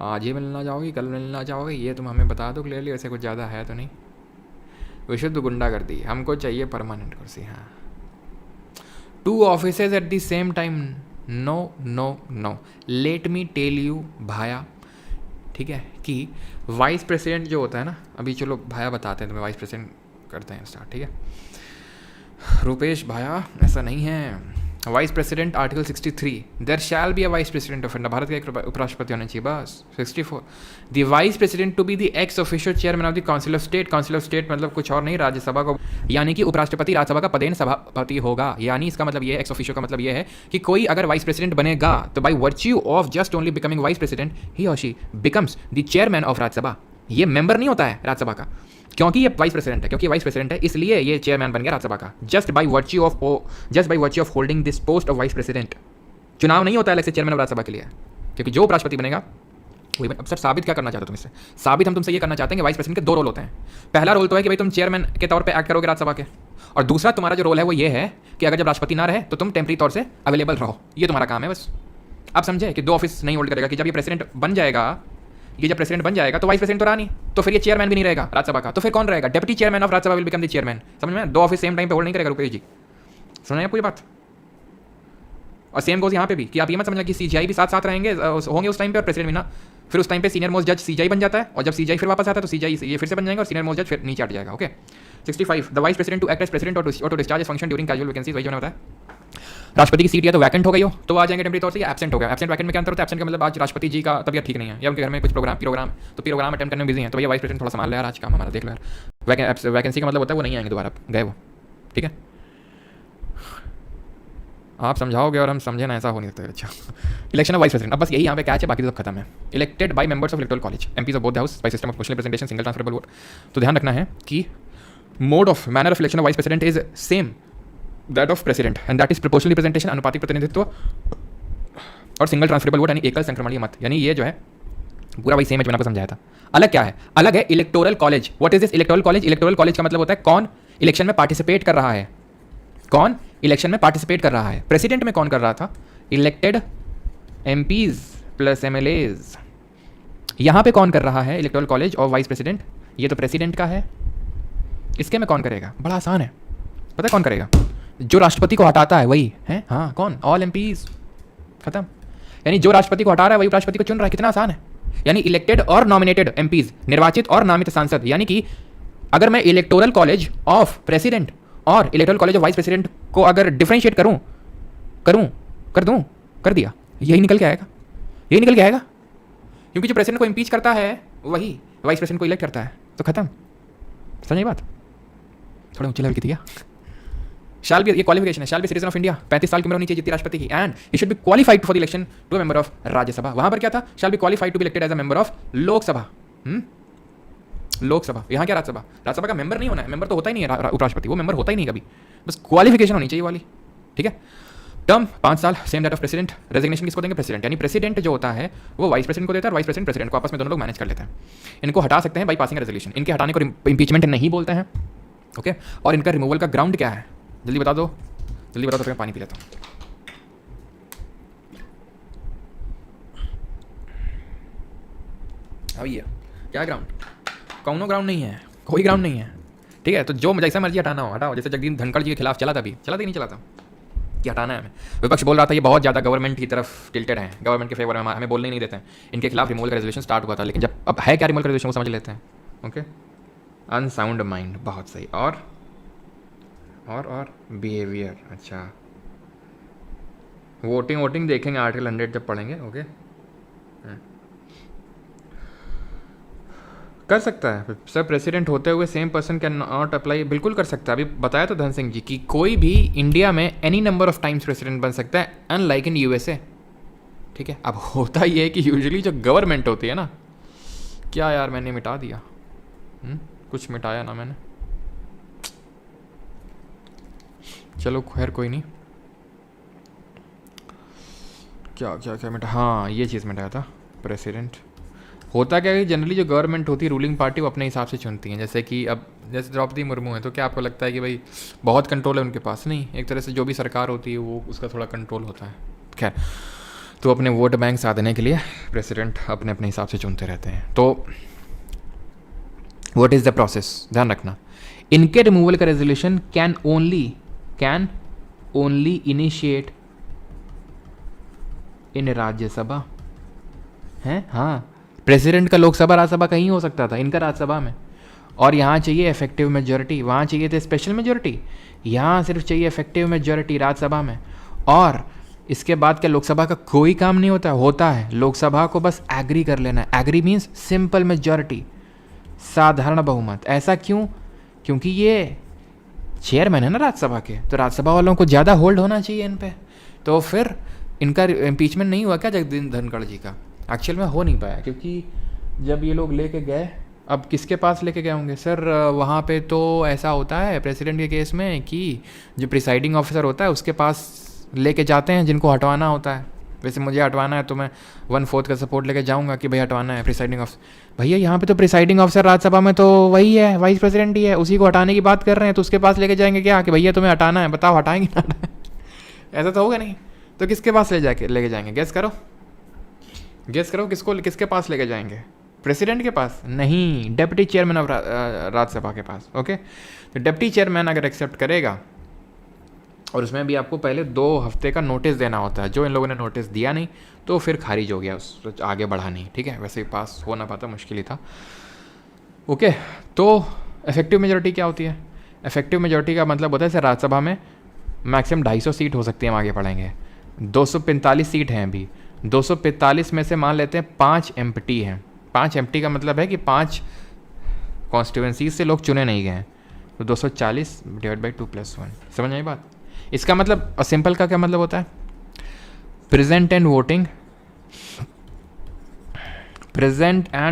आज ही मिलना चाहोगे, कल मिलना चाहोगे, ये तुम हमें बता दो क्लियरली। वैसे कुछ ज़्यादा है तो नहीं, विशुद्ध गुंडागर्दी। हमको चाहिए परमानेंट कुर्सी। हाँ, 2 offices at the same time, no. Let me tell you भाया, ठीक है, कि वाइस प्रेसिडेंट जो होता है ना, अभी चलो भाया बताते हैं तुम्हें, वाइस प्रेसिडेंट करते हैं स्टार्ट। ठीक है रुपेश भाया, ऐसा नहीं है। Vice president article 63, there shall be a vice president of India. Bharat का एक उपराष्ट्रपति होना चाहिए बस। 64, the vice president to be the ex officio chairman of the council of state. Council of state मतलब कुछ और नहीं, राज्यसभा को, यानी कि उपराष्ट्रपति राज्यसभा का पदेन सभापति होगा। यानी इसका मतलब ये, एक्स ऑफिशियल का मतलब ये है कि कोई अगर वाइस प्रेसिडेंट बनेगा तो by virtue of just only becoming vice president, he और she becomes the chairman of Rajya Sabha. ये मेंबर नहीं होता है राज्यसभा का, क्योंकि ये वाइस प्रेसिडेंट है, क्योंकि वाइस प्रेसिडेंट है इसलिए ये चेयरमैन बन गया राज्यसभा का। Just by virtue of holding this post of vice president. चुनाव नहीं होता है अलग से चेयरमैन ऑफ राज्यसभा के लिए, क्योंकि जो उपराष्ट्रपति बनेगा वही। अब सर साबित क्या करना चाहते हो तुम इससे? साबित हम तुमसे ये करना चाहते हैं कि वाइस प्रेसिडेंट के 2 रोल होते हैं। पहला रोल तो है कि भाई तुम चेयरमैन के तौर पे एक्ट करोगे राज्यसभा के, और दूसरा तुम्हारा जो रोल है वो ये है कि अगर जब राष्ट्रपति ना रहे तो तुम टेम्परेरी तौर से अवेलेबल रहो। ये तुम्हारा काम है बस। आप समझे कि 2 ऑफिस नहीं होल्ड करेगा, कि जब ये प्रेसिडेंट बन जाएगा, तो वाइस प्रेसिडेंट तो रहा नहीं, तो फिर ये चेयरमैन भी नहीं रहेगा राज्यसभा का, तो फिर कौन रहेगा? Deputy chairman of Rajya Sabha will become the chairman. समझ में? 2 ऑफिस सेम टाइम पे होल्ड नहीं करेगा रुपेश जी। समझ में पूरी बात? और सेम गोज यहाँ पे भी, कि आप ये मत समझना कि CJI भी साथ रहेंगे होंगे उस टाइम पे, और प्रेसिडेंट भी ना। फिर उस टाइम पे सीनियर मोस्ट जज CJI बन जाता है, और जब CJI फिर वापस आता है तो CJI ये फिर से बन जाएगा, और सीनियर मोस्ट जज फिर नीचे हट जाएगा। Okay 65, the vice president to act as president or to discharge function during casual vacancy. वही जो होता है, राष्ट्रपति की सीट या तो वैकेंट हो गई हो तो आ जाएंगे टेम्परेरी तौर से, या एब्सेंट हो गया। एब्सेंट वैकेंट में क्या अंतर होता है? एब्सेंट का मतलब आज राष्ट्रपति जी का तबियत ठीक नहीं है, या उनके घर में कुछ प्रोग्राम अटेंड करने में बिजी है, तो भैया वाइस प्रेसिडेंट थोड़ा संभाल ले यार, आज काम हमारा देख लो यार। वैकेंसी का मतलब होता है वो नहीं आएंगे दोबारा, गए वो। ठीक है, आप समझाओगे और हम समझे ना, ऐसा हो नहीं सकता। अच्छा, इलेक्शन ऑफ वाइस प्रेसिडेंट, अब बस यही यहाँ पे कैच है, बाकी सब खत्म है। Elected by members of electoral college, MPs of both house by system of proportional representation, single transferable vote. तो ध्यान रखना है कि mode of manner of election of vice president is same that of president, and that is proportional representation, अनुपातिक प्रतिनिधित्व, और सिंगल ट्रांसफरेबल वोट यानी एकल संक्रमणीय मत। यानी ये जो है पूरा वही सेम है जो मैंने आपको समझाया था। अलग क्या है? अलग है electoral college. What is this electoral college? Electoral college का मतलब होता है कौन इलेक्शन में पार्टिसिपेट कर रहा है, कौन इलेक्शन में पार्टिसिपेट कर रहा है। प्रेसिडेंट में कौन कर रहा था? Elected MPs plus MLAs। यहां पे कौन कर रहा है इलेक्टोरल कॉलेज और वाइस प्रेसिडेंट? ये तो प्रेसिडेंट का है, इसके में कौन करेगा? बड़ा आसान है, पता है कौन करेगा? जो राष्ट्रपति को हटाता है वही है, हाँ कौन, ऑल एमपीज, खत्म। यानी जो राष्ट्रपति को हटा रहा है वही राष्ट्रपति को चुन रहा है, कितना आसान है। यानी इलेक्टेड और नॉमिनेटेड एमपीज, निर्वाचित और नामित सांसद। यानी कि अगर मैं इलेक्टोरल कॉलेज ऑफ प्रेसिडेंट और electoral college of vice president को अगर डिफरेंशिएट कर दिया, यही निकल के आएगा, यही निकल के आएगा। क्योंकि जो प्रेसिडेंट को इम्पीच करता है वही वाइस प्रेसिडेंट को इलेक्ट करता है, तो खत्म। समझिए बात, थोड़ा ऊंचे लेवल की थी क्या। शाल बी, ये क्वालिफिकेशन है, shall be citizen of India, 35 साल की उम्र होनी चाहिए जितनी राष्ट्रपति की, and he should be qualified for the election to member of Rajya Sabha. वहां पर क्या था, shall be qualified to be elected as a member of Lok Sabha. Lok Sabha, यहाँ क्या राज्यसभा, राज्यसभा का मेंबर नहीं होना है, मेंबर तो होता ही नहीं है उपराष्ट्रपति, वो मेंबर होता ही नहीं कभी, बस क्वालिफिकेशन होनी चाहिए वाली, ठीक है। टर्म 5 साल, same that of president. Resignation किसको देंगे, प्रेसिडेंट। यानी प्रेसिडेंट जो होता है वो वाइस प्रेसिडेंट को देता है और वाइस प्रेसिडेंट प्रेसिडेंट को, आपस में दोनों लोग मैनेज कर लेते हैं। इनको हटा सकते हैं बाई पासिंग रेजोल्यूशन। इनके हटाने को इंपीचमेंट नहीं बोलते हैं, ओके। और इनका रिमूवल का ग्राउंड क्या है, जल्दी बता दो, जल्दी बता दो, मैं पानी पी लेता हूँ। भैया क्या ग्राउंड, कौनो ग्राउंड नहीं है, कोई ग्राउंड नहीं है, ठीक है। तो जो जैसा मर्जी हटाना हो हटाओ। जैसे जगदीप धनखड़ जी के खिलाफ चला था, अभी चला था नहीं चला था कि हटाना है हमें, विपक्ष बोल रहा था ये बहुत ज़्यादा गवर्नमेंट की तरफ टिल्टेड है, गवर्नमेंट के फेवर में हमें बोलने ही नहीं देते हैं। इनके खिलाफ रिमूवल का रेजोल्यूशन स्टार्ट हुआ था, लेकिन जब अब है क्या रिमूवल का रेजोल्यूशन वो समझ लेते हैं, ओके। अनसाउंड माइंड, बहुत सही। और बिहेवियर, अच्छा वोटिंग देखेंगे आर्टिकल 100 जब पढ़ेंगे, ओके। कर सकता है सर, प्रेसिडेंट होते हुए same person can not apply, बिल्कुल कर सकता है। अभी बताया तो धन सिंह जी कि कोई भी इंडिया में any number of times president बन सकता है, अनलाइक इन यूएसए, ठीक है। अब होता ये है कि यूजुअली जो गवर्नमेंट होती है ना, क्या यार मैंने मिटा दिया, कुछ मिटाया ना मैंने, चलो खैर कोई नहीं। क्या मिटा, हाँ ये चीज़ मिटाया था। प्रेसिडेंट होता क्या है, जनरली जो गवर्नमेंट होती है रूलिंग पार्टी वो अपने हिसाब से चुनती है। जैसे कि अब जैसे द्रौपदी मुर्मू है, तो क्या आपको लगता है कि भाई बहुत कंट्रोल है उनके पास, नहीं, एक तरह से जो भी सरकार होती है वो उसका थोड़ा कंट्रोल होता है। खैर, तो अपने वोट बैंक साधने के लिए प्रेसिडेंट अपने अपने हिसाब से चुनते रहते हैं। तो व्हाट इज़ द प्रोसेस, ध्यान रखना, इनके रिमूवल का रेजोल्यूशन कैन ओनली इनिशिएट इन राज्यसभा है, हाँ। प्रेसिडेंट का लोकसभा राज्यसभा कहीं हो सकता था, इनका राज्यसभा में। और यहाँ चाहिए इफेक्टिव मेजॉरिटी, वहाँ चाहिए थे स्पेशल मेजॉरिटी, यहाँ सिर्फ चाहिए इफेक्टिव मेजॉरिटी राज्यसभा में। और इसके बाद क्या लोकसभा का कोई काम नहीं होता है लोकसभा को बस एग्री कर लेना है। एग्री मीन्स सिंपल मेजॉरिटी, साधारण बहुमत। ऐसा क्यों, क्योंकि ये चेयरमैन है ना राज्यसभा के, तो राज्यसभा वालों को ज़्यादा होल्ड होना चाहिए इन पे। तो फिर इनका इम्पीचमेंट नहीं हुआ क्या जगदीप धनखड़ जी का, एक्चुअल में हो नहीं पाया, क्योंकि जब ये लोग लेके गए, अब किसके पास लेके गए होंगे सर, वहाँ पे तो ऐसा होता है प्रेसिडेंट के केस में कि जो प्रिसाइडिंग ऑफिसर होता है उसके पास लेके जाते हैं जिनको हटवाना होता है। वैसे मुझे हटवाना है तो मैं 1/4 का सपोर्ट लेके जाऊँगा कि भाई हटवाना है प्रिसाइडिंग ऑफिसर। भैया यहाँ पे तो प्रिसाइडिंग ऑफिसर राज्यसभा में तो वही है, वाइस प्रेसिडेंट ही है, उसी को हटाने की बात कर रहे हैं, तो उसके पास लेके जाएंगे क्या कि भैया तुम्हें हटाना है, बताओ हटाएंगे ना हटाएंगे, ऐसा तो होगा नहीं। तो किसके पास लेके जाएंगे, गेस करो किसके पास लेके जाएंगे, प्रेसिडेंट के पास नहीं, डिप्टी चेयरमैन ऑफ राज्यसभा के पास, ओके। तो डिप्टी चेयरमैन अगर एक्सेप्ट करेगा, और उसमें भी आपको पहले 2 हफ्ते का नोटिस देना होता है, जो इन लोगों ने नोटिस दिया नहीं तो फिर खारिज हो गया, उस आगे बढ़ा नहीं, ठीक है। वैसे ही पास हो ना पाता, मुश्किल ही था, ओके। तो इफेक्टिव मेजॉरिटी क्या होती है, इफेक्टिव मेजॉरिटी का मतलब होता है सर राज्यसभा में मैक्सिमम 250 सीट हो सकती है, हम आगे पढ़ेंगे। 245 सीट हैं अभी, 245 में से मान लेते हैं 5 एम्प्टी हैं। 5 एम्प्टी का मतलब है कि 5 कॉन्स्टिट्यूएंसीज से लोग चुने नहीं गए हैं, तो 240 डिवाइड बाई 2+1, समझ आई बात। इसका मतलब सिंपल का क्या मतलब होता है, present and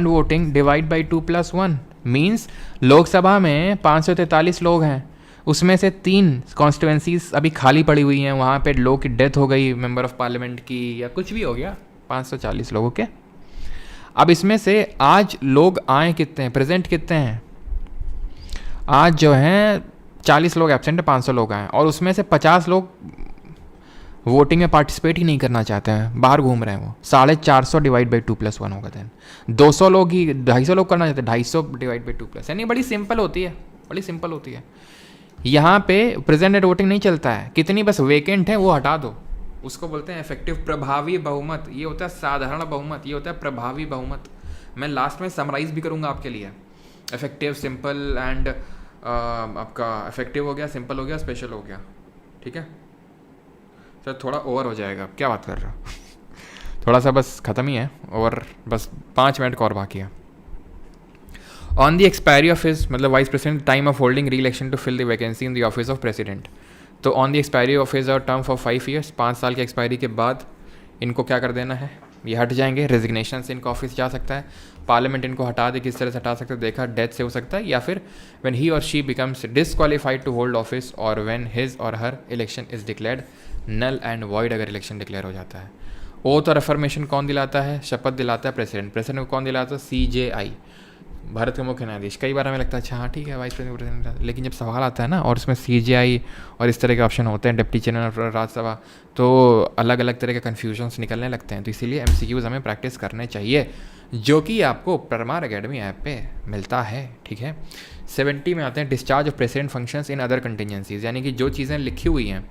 voting divide by 2+1 means Lok Sabha में 543 लोग हैं, उसमें से 3 कॉन्स्टिट्यूएंसीज अभी खाली पड़ी हुई हैं, वहाँ पे लोग की डेथ हो गई, मेंबर ऑफ पार्लियामेंट की या कुछ भी हो गया, 540 लोगों के। अब इसमें से आज लोग आए कितने हैं, प्रेजेंट कितने हैं, आज जो हैं 40 लोग एब्सेंट है, 500 लोग आए, और उसमें से 50 लोग वोटिंग में पार्टिसिपेट ही नहीं करना चाहते हैं, बाहर घूम रहे हैं वो। 450 डिवाइड बाई 2+1 होगा, देन 200 लोग ही 250 लोग करना चाहते हैं, 250 डिवाइड बाई 2+, यानी बड़ी सिंपल होती है, बड़ी सिंपल होती है। यहाँ पे प्रेजेंट डेट वोटिंग नहीं चलता है, कितनी बस वेकेंट है वो हटा दो, उसको बोलते हैं इफेक्टिव प्रभावी बहुमत। ये होता है साधारण बहुमत, ये होता है प्रभावी बहुमत। मैं लास्ट में समराइज भी करूँगा आपके लिए। इफेक्टिव, सिंपल एंड आपका इफेक्टिव हो गया, सिंपल हो गया, स्पेशल हो गया, ठीक है सर। थोड़ा ओवर हो जाएगा, क्या बात कर रहे हो थोड़ा सा बस ख़त्म ही है, और बस 5 मिनट का और बाकी है। On the expiry of his मतलब vice president time of holding re election to fill the vacancy in the office of president. तो on the expiry of his or term for 5 years, 5 साल की एक्सपायरी के बाद इनको क्या कर देना है, ये हट जाएंगे। रेजिग्नेशन से इनका ऑफिस जा सकता है, पार्लियामेंट इनको हटा दे, किस तरह से हटा सकते हैं देखा, डेथ से हो सकता है, या फिर व्हेन ही और she becomes disqualified to hold office, or when his or her election is declared null and void, अगर इलेक्शन डिक्लेयर हो जाता है। ओथ और अफर्मेशन कौन दिलाता है, शपथ दिलाता है प्रेसिडेंट। प्रेसिडेंट को कौन दिलाता है, CJI, भारत के मुख्य न्यायाधीश। कई बार हमें लगता है अच्छा हाँ ठीक है वाइस प्रेसिडेंट, लेकिन जब सवाल आता है ना और उसमें CJI और इस तरह के ऑप्शन होते हैं, डिप्टी चेयरमैन ऑफ राज्यसभा, तो अलग अलग तरह के कन्फ्यूजन्स निकलने लगते हैं। तो इसीलिए MCQs हमें प्रैक्टिस करने चाहिए, जो कि आपको परमार अकेडमी ऐप पे मिलता है, ठीक है। 70 में आते हैं discharge of president functions in other contingencies, यानी कि जो चीज़ें लिखी हुई हैं,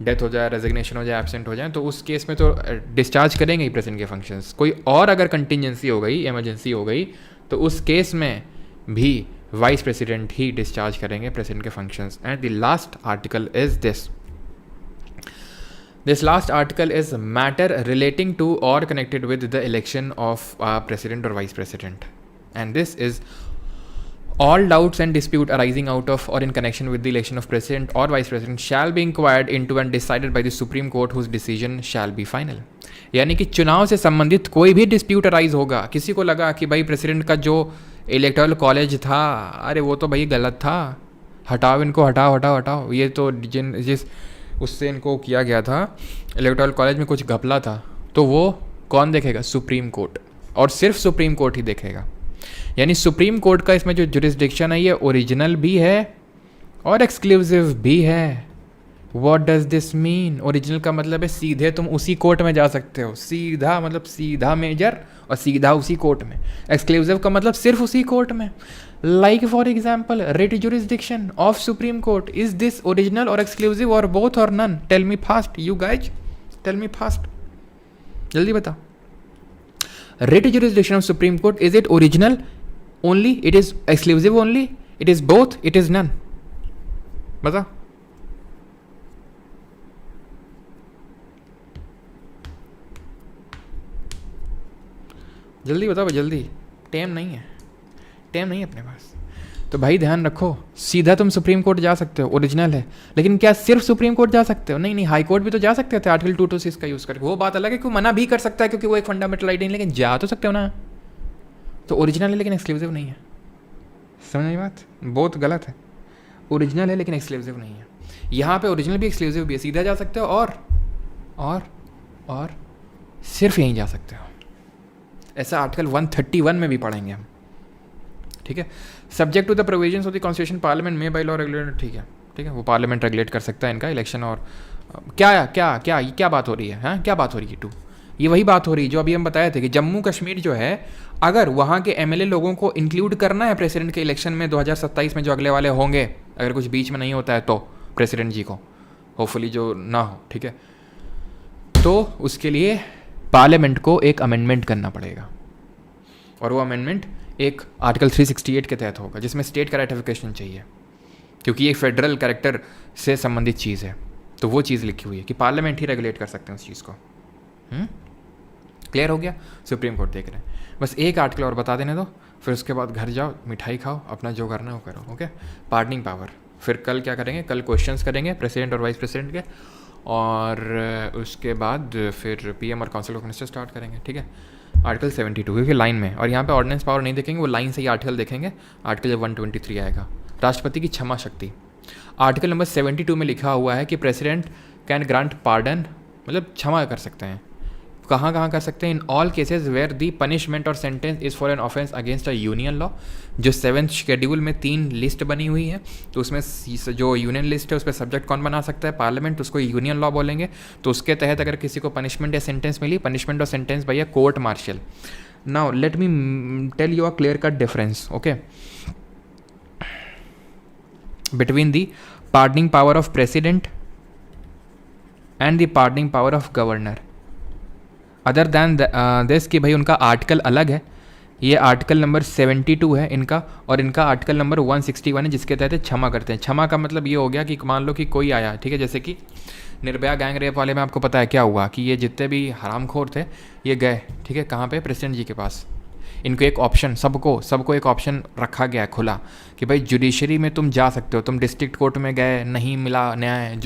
डेथ हो जाए, रेजिग्नेशन हो जाए, एब्सेंट हो जाए, तो उस केस में तो डिस्चार्ज करेंगे ही प्रेसिडेंट के फंक्शंस। कोई और अगर कंटिजेंसी हो गई, इमरजेंसी हो गई, तो उस केस में भी वाइस प्रेसिडेंट ही डिस्चार्ज करेंगे प्रेसिडेंट के functions. And the last article is this last article is matter relating to or connected with the election of president or vice president, and this is all doubts and dispute arising out of or in connection with the election of president or vice president shall be inquired into and decided by the Supreme Court whose decision shall be final। यानी कि चुनाव से संबंधित कोई भी डिस्प्यूट अराइज होगा, किसी को लगा कि भाई प्रेसिडेंट का जो इलेक्टोरल कॉलेज था, अरे वो तो भाई गलत था, हटाओ इनको, हटाओ हटाओ हटाओ, ये तो जिस उससे इनको किया गया था इलेक्टोरल कॉलेज में कुछ घपला था, तो वो कौन देखेगा, सुप्रीम कोर्ट, और सिर्फ सुप्रीम कोर्ट ही देखेगा। यानी सुप्रीम कोर्ट का इसमें जो जुरिस्डिक्शन है ये ओरिजिनल भी है और एक्सक्लूसिव भी है। What does this mean? Original का मतलब है सीधे तुम उसी कोर्ट में जा सकते हो, सीधा मतलब सीधा मेजर और सीधा उसी कोर्ट में। एक्सक्लूसिव का मतलब सिर्फ उसी कोर्ट में। Like for example writ jurisdiction of supreme court, is this original और एक्सक्लूसिव और बोथ और none? Tell me fast, you guys tell me fast, जल्दी बता। Writ jurisdiction of supreme court, is it original only, it is exclusive only, it is both, it is none? बता। जल्दी बताओ, जल्दी, टाइम नहीं है, टाइम नहीं है अपने पास। तो भाई ध्यान रखो, सीधा तुम सुप्रीम कोर्ट जा सकते हो, ओरिजिनल है, लेकिन क्या सिर्फ सुप्रीम कोर्ट जा सकते हो? नहीं नहीं, हाई कोर्ट भी तो जा सकते थे आर्टिकल 226 का यूज़ करके। वो बात अलग है कि मना भी कर सकता है क्योंकि वो एक फंडामेंटल राइट है, लेकिन जा तो सकते हो ना। तो ओरिजिनल है लेकिन एक्सक्लूसिव नहीं है, समझ नहीं बात, बहुत गलत है। ओरिजिनल है लेकिन एक्सक्लूसिव नहीं है। यहाँ पे ओरिजिनल भी एक्सक्लूसिव भी है, सीधा जा सकते हो और सिर्फ यहीं जा सकते हो। ऐसा आर्टिकल 131 में भी पढ़ेंगे हम, ठीक है। Subject to the provisions of the constitution parliament में बाई लॉ रेगुलेटेड, ठीक है, वो पार्लियामेंट रेगुलेट कर सकता है इनका इलेक्शन। और क्या बात हो रही है, हाँ क्या बात हो रही है? ये वही बात हो रही है जो अभी हम बताए थे कि जम्मू कश्मीर जो है, अगर वहाँ के MLA लोगों को इंक्लूड करना है प्रेसिडेंट के इलेक्शन में 2027 में जो अगले वाले होंगे, अगर कुछ बीच में नहीं होता है तो प्रेसिडेंट जी को, होपफुली जो ना हो, ठीक है, तो उसके लिए पार्लियामेंट को एक अमेंडमेंट करना पड़ेगा। और वो अमेंडमेंट एक आर्टिकल 368 के तहत होगा, जिसमें स्टेट का रेटिफिकेशन चाहिए, क्योंकि ये फेडरल कैरेक्टर से संबंधित चीज़ है। तो वो चीज़ लिखी हुई है कि पार्लियामेंट ही रेगुलेट कर सकते हैं उस चीज़ को। क्लियर हो गया? सुप्रीम कोर्ट देख रहे हैं। बस एक आर्टिकल और बता देने दो, फिर उसके बाद घर जाओ, मिठाई खाओ, अपना जो करना है वो करो, ओके। पार्डनिंग पावर, फिर कल क्या करेंगे, कल क्वेश्चंस करेंगे प्रेसिडेंट और वाइस प्रेसिडेंट के, और उसके बाद फिर PM और काउंसिल ऑफ मिनिस्टर स्टार्ट करेंगे, ठीक है। आर्टिकल 72 क्योंकि लाइन में, और यहाँ पे ऑर्डिनेंस पावर नहीं देखेंगे, वो लाइन से ही आर्टिकल देखेंगे। आर्टिकल 123 आएगा, राष्ट्रपति की क्षमा शक्ति। आर्टिकल नंबर 72 में लिखा हुआ है कि प्रेसिडेंट कैन ग्रांट पार्डन, मतलब क्षमा कर सकते हैं। कहाँ कहाँ कर सकते हैं? In all cases where the punishment और sentence is for an offence against a union law. जो 7th शेड्यूल में 3 लिस्ट बनी हुई है, तो उसमें जो यूनियन लिस्ट है उस पर सब्जेक्ट कौन बना सकता है? पार्लियामेंट, उसको यूनियन लॉ बोलेंगे। तो उसके तहत अगर किसी को पनिशमेंट या सेंटेंस मिली, पनिशमेंट और सेंटेंस भैया court martial. Now let me tell you a clear cut difference, okay. Between the pardoning power of president and the pardoning power of governor. Other than this कि भाई उनका आर्टिकल अलग है, ये आर्टिकल नंबर 72 है इनका, और इनका आर्टिकल नंबर 161 है जिसके तहत क्षमा करते हैं। क्षमा का मतलब ये हो गया कि मान लो कि कोई आया, ठीक है, जैसे कि निर्भया गैंग रेप वाले में आपको पता है क्या हुआ कि ये जितने भी हरामखोर थे ये गए, ठीक है, कहाँ पे, प्रेसिडेंट जी के पास। इनको एक ऑप्शन, सबको एक ऑप्शन रखा गया है खुला कि भाई जुडिशरी में तुम जा सकते हो, तुम डिस्ट्रिक्ट कोर्ट में गए नहीं मिला न्याय,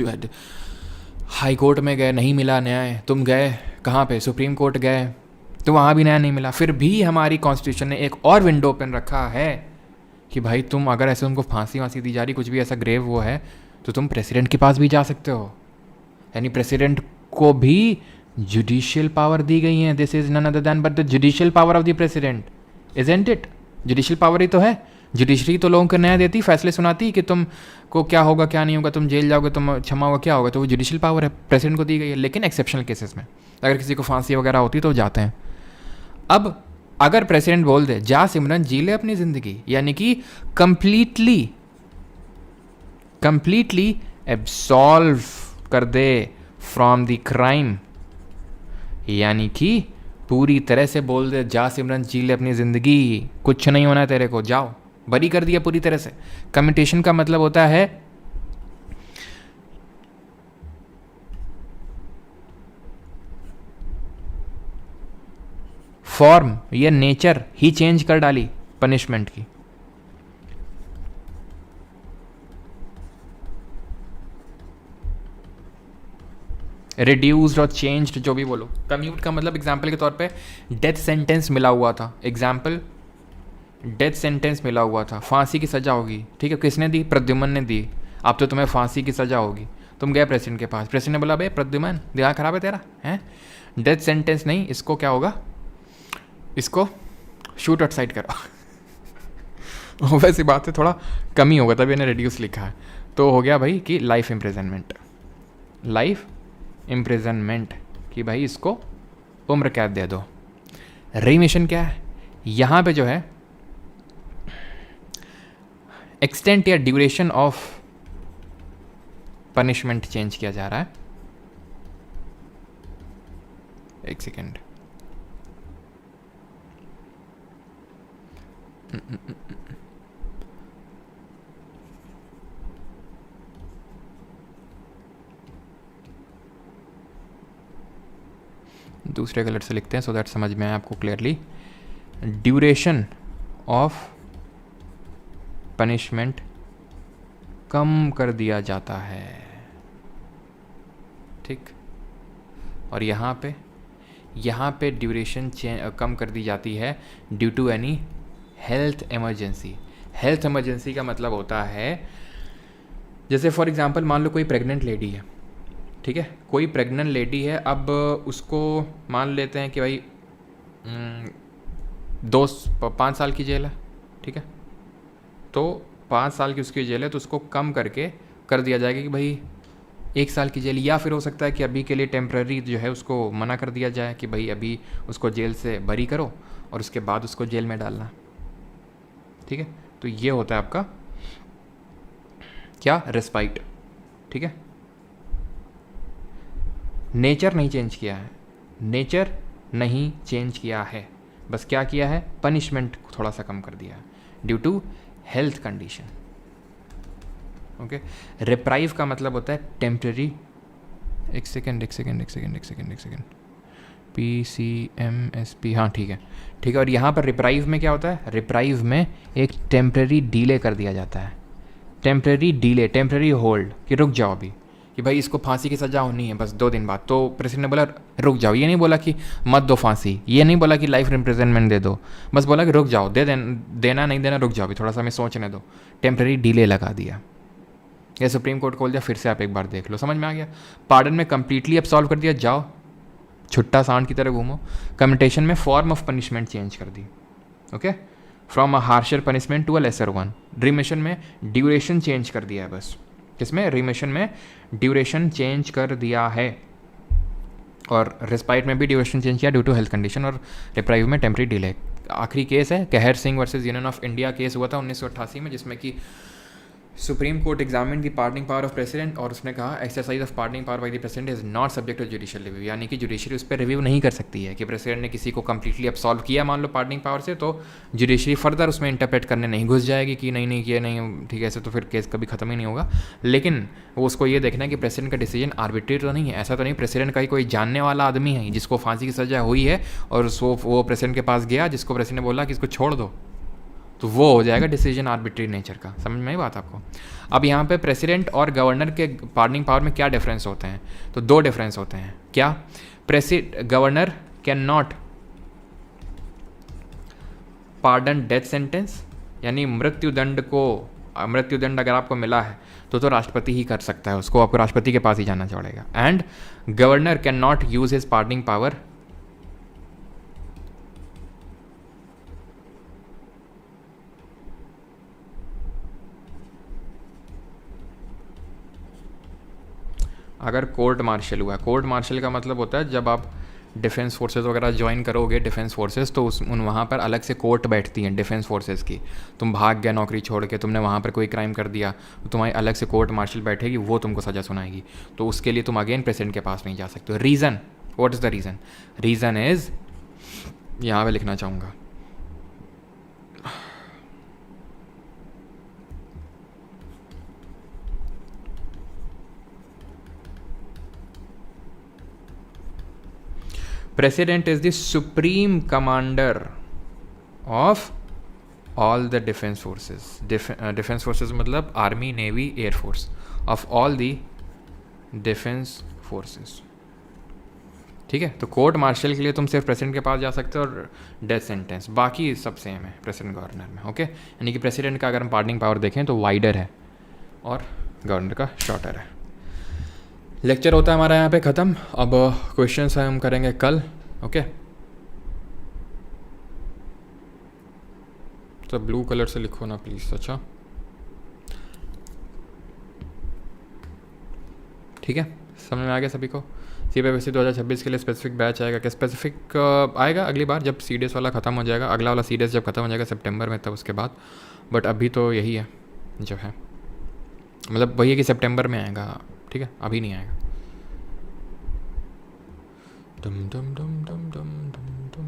हाई कोर्ट में गए नहीं मिला न्याय, तुम गए कहाँ पे, सुप्रीम कोर्ट गए तो वहाँ भी न्याय नहीं मिला, फिर भी हमारी कॉन्स्टिट्यूशन ने एक और विंडो ओपन रखा है कि भाई तुम अगर ऐसे उनको फांसी वांसी दी जा रही, कुछ भी ऐसा ग्रेव वो है, तो तुम प्रेसिडेंट के पास भी जा सकते हो। यानी प्रेसिडेंट को भी जुडिशियल पावर दी गई है। This is none other than but the judicial power of the president, isn't it? Judicial power ही तो है। जुडिशरी तो लोगों को न्याय देती, फैसले सुनाती कि तुम को क्या होगा क्या नहीं होगा, तुम जेल जाओगे, तुम क्षमा होगा क्या होगा, तो वो जुडिशियल पावर है, प्रेसिडेंट को दी गई है। लेकिन एक्सेप्शनल केसेस में अगर किसी को फांसी वगैरह होती तो जाते हैं। अब अगर प्रेसिडेंट बोल दे जा सिमरन जी ले अपनी ज़िंदगी, यानी कि कंप्लीटली एब्सॉल्व कर दे फ्रॉम द क्राइम, यानी कि पूरी तरह से बोल दे जा सिमरन जी ले अपनी ज़िंदगी, कुछ नहीं होना है तेरे को, जाओ, बरी कर दिया पूरी तरह से। कम्यूटेशन का मतलब होता है फॉर्म या नेचर ही चेंज कर डाली पनिशमेंट की। रिड्यूस्ड और चेंज्ड, जो भी बोलो। कम्यूट का मतलब एग्जाम्पल के तौर पे डेथ सेंटेंस मिला हुआ था, एग्जाम्पल डेथ सेंटेंस मिला हुआ था, फांसी की सज़ा होगी, ठीक है, किसने दी? प्रद्युमन ने दी। अब तो तुम्हें फांसी की सज़ा होगी, तुम गए प्रेसिडेंट के पास, प्रेसिडेंट ने बोला भाई प्रद्युमन दिमाग खराब है तेरा, हैं, डेथ सेंटेंस नहीं, इसको क्या होगा, इसको शूट आउटसाइड करो। वैसी बात है, थोड़ा कम ही होगा, तभी इन्हें रिड्यूस लिखा है। तो हो गया भाई कि लाइफ इम्प्रिजनमेंट, लाइफ इम्प्रिजनमेंट कि भाई इसको उम्र कैद दे दो। रिमिशन क्या है? यहाँ पे जो है एक्सटेंट या ड्यूरेशन ऑफ पनिशमेंट चेंज किया जा रहा है। एक सेकेंड, दूसरे कलर से लिखते हैं सो दैट समझ में आए आपको क्लियरली। ड्यूरेशन ऑफ पनिशमेंट कम कर दिया जाता है, ठीक, और यहाँ पे ड्यूरेशन कम कर दी जाती है due to any health emergency. Health emergency का मतलब होता है जैसे फॉर एग्जांपल मान लो कोई प्रेग्नेंट लेडी है, ठीक है, कोई प्रेग्नेंट लेडी है, अब उसको मान लेते हैं कि भाई 5 साल की जेल है, ठीक है, तो 5 साल की उसकी जेल है, तो उसको कम करके कर दिया जाएगा कि भाई 1 साल की जेल, या फिर हो सकता है कि अभी के लिए टेम्प्रेरी जो है उसको मना कर दिया जाए कि भाई अभी उसको जेल से बरी करो और उसके बाद उसको जेल में डालना, ठीक है। तो ये होता है आपका क्या, रेस्पाइट, ठीक है। नेचर नहीं चेंज किया है, नेचर नहीं चेंज किया है, बस क्या किया है, पनिशमेंट थोड़ा सा कम कर दिया है due to health condition, okay. Reprieve का मतलब होता है टेम्पररी, एक सेकेंड, PCMSP, हाँ ठीक है। और यहाँ पर रिप्राइव में क्या होता है, रिप्राइव में एक टेम्पररी डीले कर दिया जाता है, टेम्पररी डीले, टेम्पररी होल्ड, कि रुक जाओ अभी, कि भाई इसको फांसी की सज़ा होनी है बस 2 दिन बाद, तो प्रेसिडेंट ने बोला रुक जाओ, ये नहीं बोला कि मत दो फांसी, ये नहीं बोला कि लाइफ इम्प्रिजनमेंट दे दो, बस बोला कि रुक जाओ, देना नहीं देना रुक जाओ अभी, थोड़ा सा हमें सोचने दो, टेम्पररी डीले लगा दिया। ये सुप्रीम कोर्ट खोल दिया, फिर से आप एक बार देख लो, समझ में आ गया। पार्डन में कंप्लीटली एब्सॉल्व कर दिया, जाओ छुट्टा सांड की तरह घूमो। कम्यूटेशन में फॉर्म ऑफ पनिशमेंट चेंज कर दी, okay, from a harsher punishment to a lesser one. Remission में ड्यूरेशन चेंज कर दिया है, बस किसमें, रिमिशन में ड्यूरेशन चेंज कर दिया है, और रिस्पाइट में भी ड्यूरेशन चेंज किया ड्यू टू हेल्थ कंडीशन, और रिप्राइव में टेम्पररी डिले। आखिरी केस है Kehar Singh versus union of India, case हुआ था 1988 में, जिसमें कि supreme court examine the pardoning power of president, और उसने कहा exercise of pardoning power by the president is not subject to judicial review, यानी कि जुडिशरी उस पर रिव्यू नहीं कर सकती है कि प्रेसिडेंट ने किसी को कंप्लीटली अब्सॉल्व किया मान लो पार्डनिंग पावर से, तो जुडिशरी फर्दर उसमें इंटरप्रेट करने नहीं घुस जाएगी कि नहीं नहीं किया नहीं ठीक है, ऐसे तो फिर केस कभी खत्म ही नहीं होगा। लेकिन वो उसको ये देखना है कि प्रेसिडेंट का डिसीजन आर्बिट्रेरी तो नहीं है, ऐसा तो नहीं प्रेसिडेंट का ही कोई जानने वाला आदमी है जिसको फांसी की सजा हुई है और वो प्रेसिडेंट के पास गया जिसको प्रेसिडेंट ने बोला कि इसको छोड़ दो, तो वो हो जाएगा डिसीजन आर्बिट्री नेचर का। समझ में आई बात आपको? अब यहाँ पे प्रेसिडेंट और गवर्नर के पार्डनिंग पावर में क्या डिफरेंस होते हैं? तो दो डिफरेंस होते हैं। क्या? Governor can not pardon death sentence, यानी मृत्युदंड अगर आपको मिला है तो राष्ट्रपति ही कर सकता है उसको, आपको राष्ट्रपति के पास ही जाना पड़ेगा। And governor can not use his pardoning power अगर कोर्ट मार्शल हुआ है। कोर्ट मार्शल का मतलब होता है जब आप डिफेंस फोर्सेस वगैरह ज्वाइन करोगे डिफेंस फोर्सेस, तो वहाँ पर अलग से कोर्ट बैठती हैं डिफेंस फोर्सेस की। तुम भाग गया नौकरी छोड़ के, तुमने वहाँ पर कोई क्राइम कर दिया, तो तुम्हारी अलग से कोर्ट मार्शल बैठेगी, वो तुमको सज़ा सुनाएगी। तो उसके लिए तुम अगेन प्रेसिडेंट के पास नहीं जा सकते हो। Reason, what is the reason? Reason is, यहाँ पे लिखना चाहूँगा, President is the supreme commander of all the defense forces. Defense forces मतलब army, navy, air force, of all the defense forces. ठीक है, तो कोर्ट मार्शल के लिए तुम सिर्फ प्रेसिडेंट के पास जा सकते हो और डेथ सेंटेंस, बाकी सब सेम है प्रेसिडेंट गवर्नर में। ओके, यानी कि प्रेसिडेंट का अगर हम पार्डनिंग पावर देखें तो वाइडर है और गवर्नर का शॉर्टर है। लेक्चर होता है हमारा यहाँ पे ख़त्म। अब क्वेश्चंस हम करेंगे कल। ओके, तो ब्लू कलर से लिखो ना प्लीज़। अच्छा ठीक है, समझ में आ गया सभी को? CBSE 2026 के लिए स्पेसिफिक बैच आएगा क्या? स्पेसिफिक आएगा अगली बार जब CDS वाला ख़त्म हो जाएगा, अगला वाला CDS जब ख़त्म हो जाएगा सितंबर में, तब उसके बाद। बट अभी तो यही है जो है, मतलब वही है कि सितंबर में आएगा। ठीक है, अभी नहीं आएगा। डम डम डम डम डम डम डम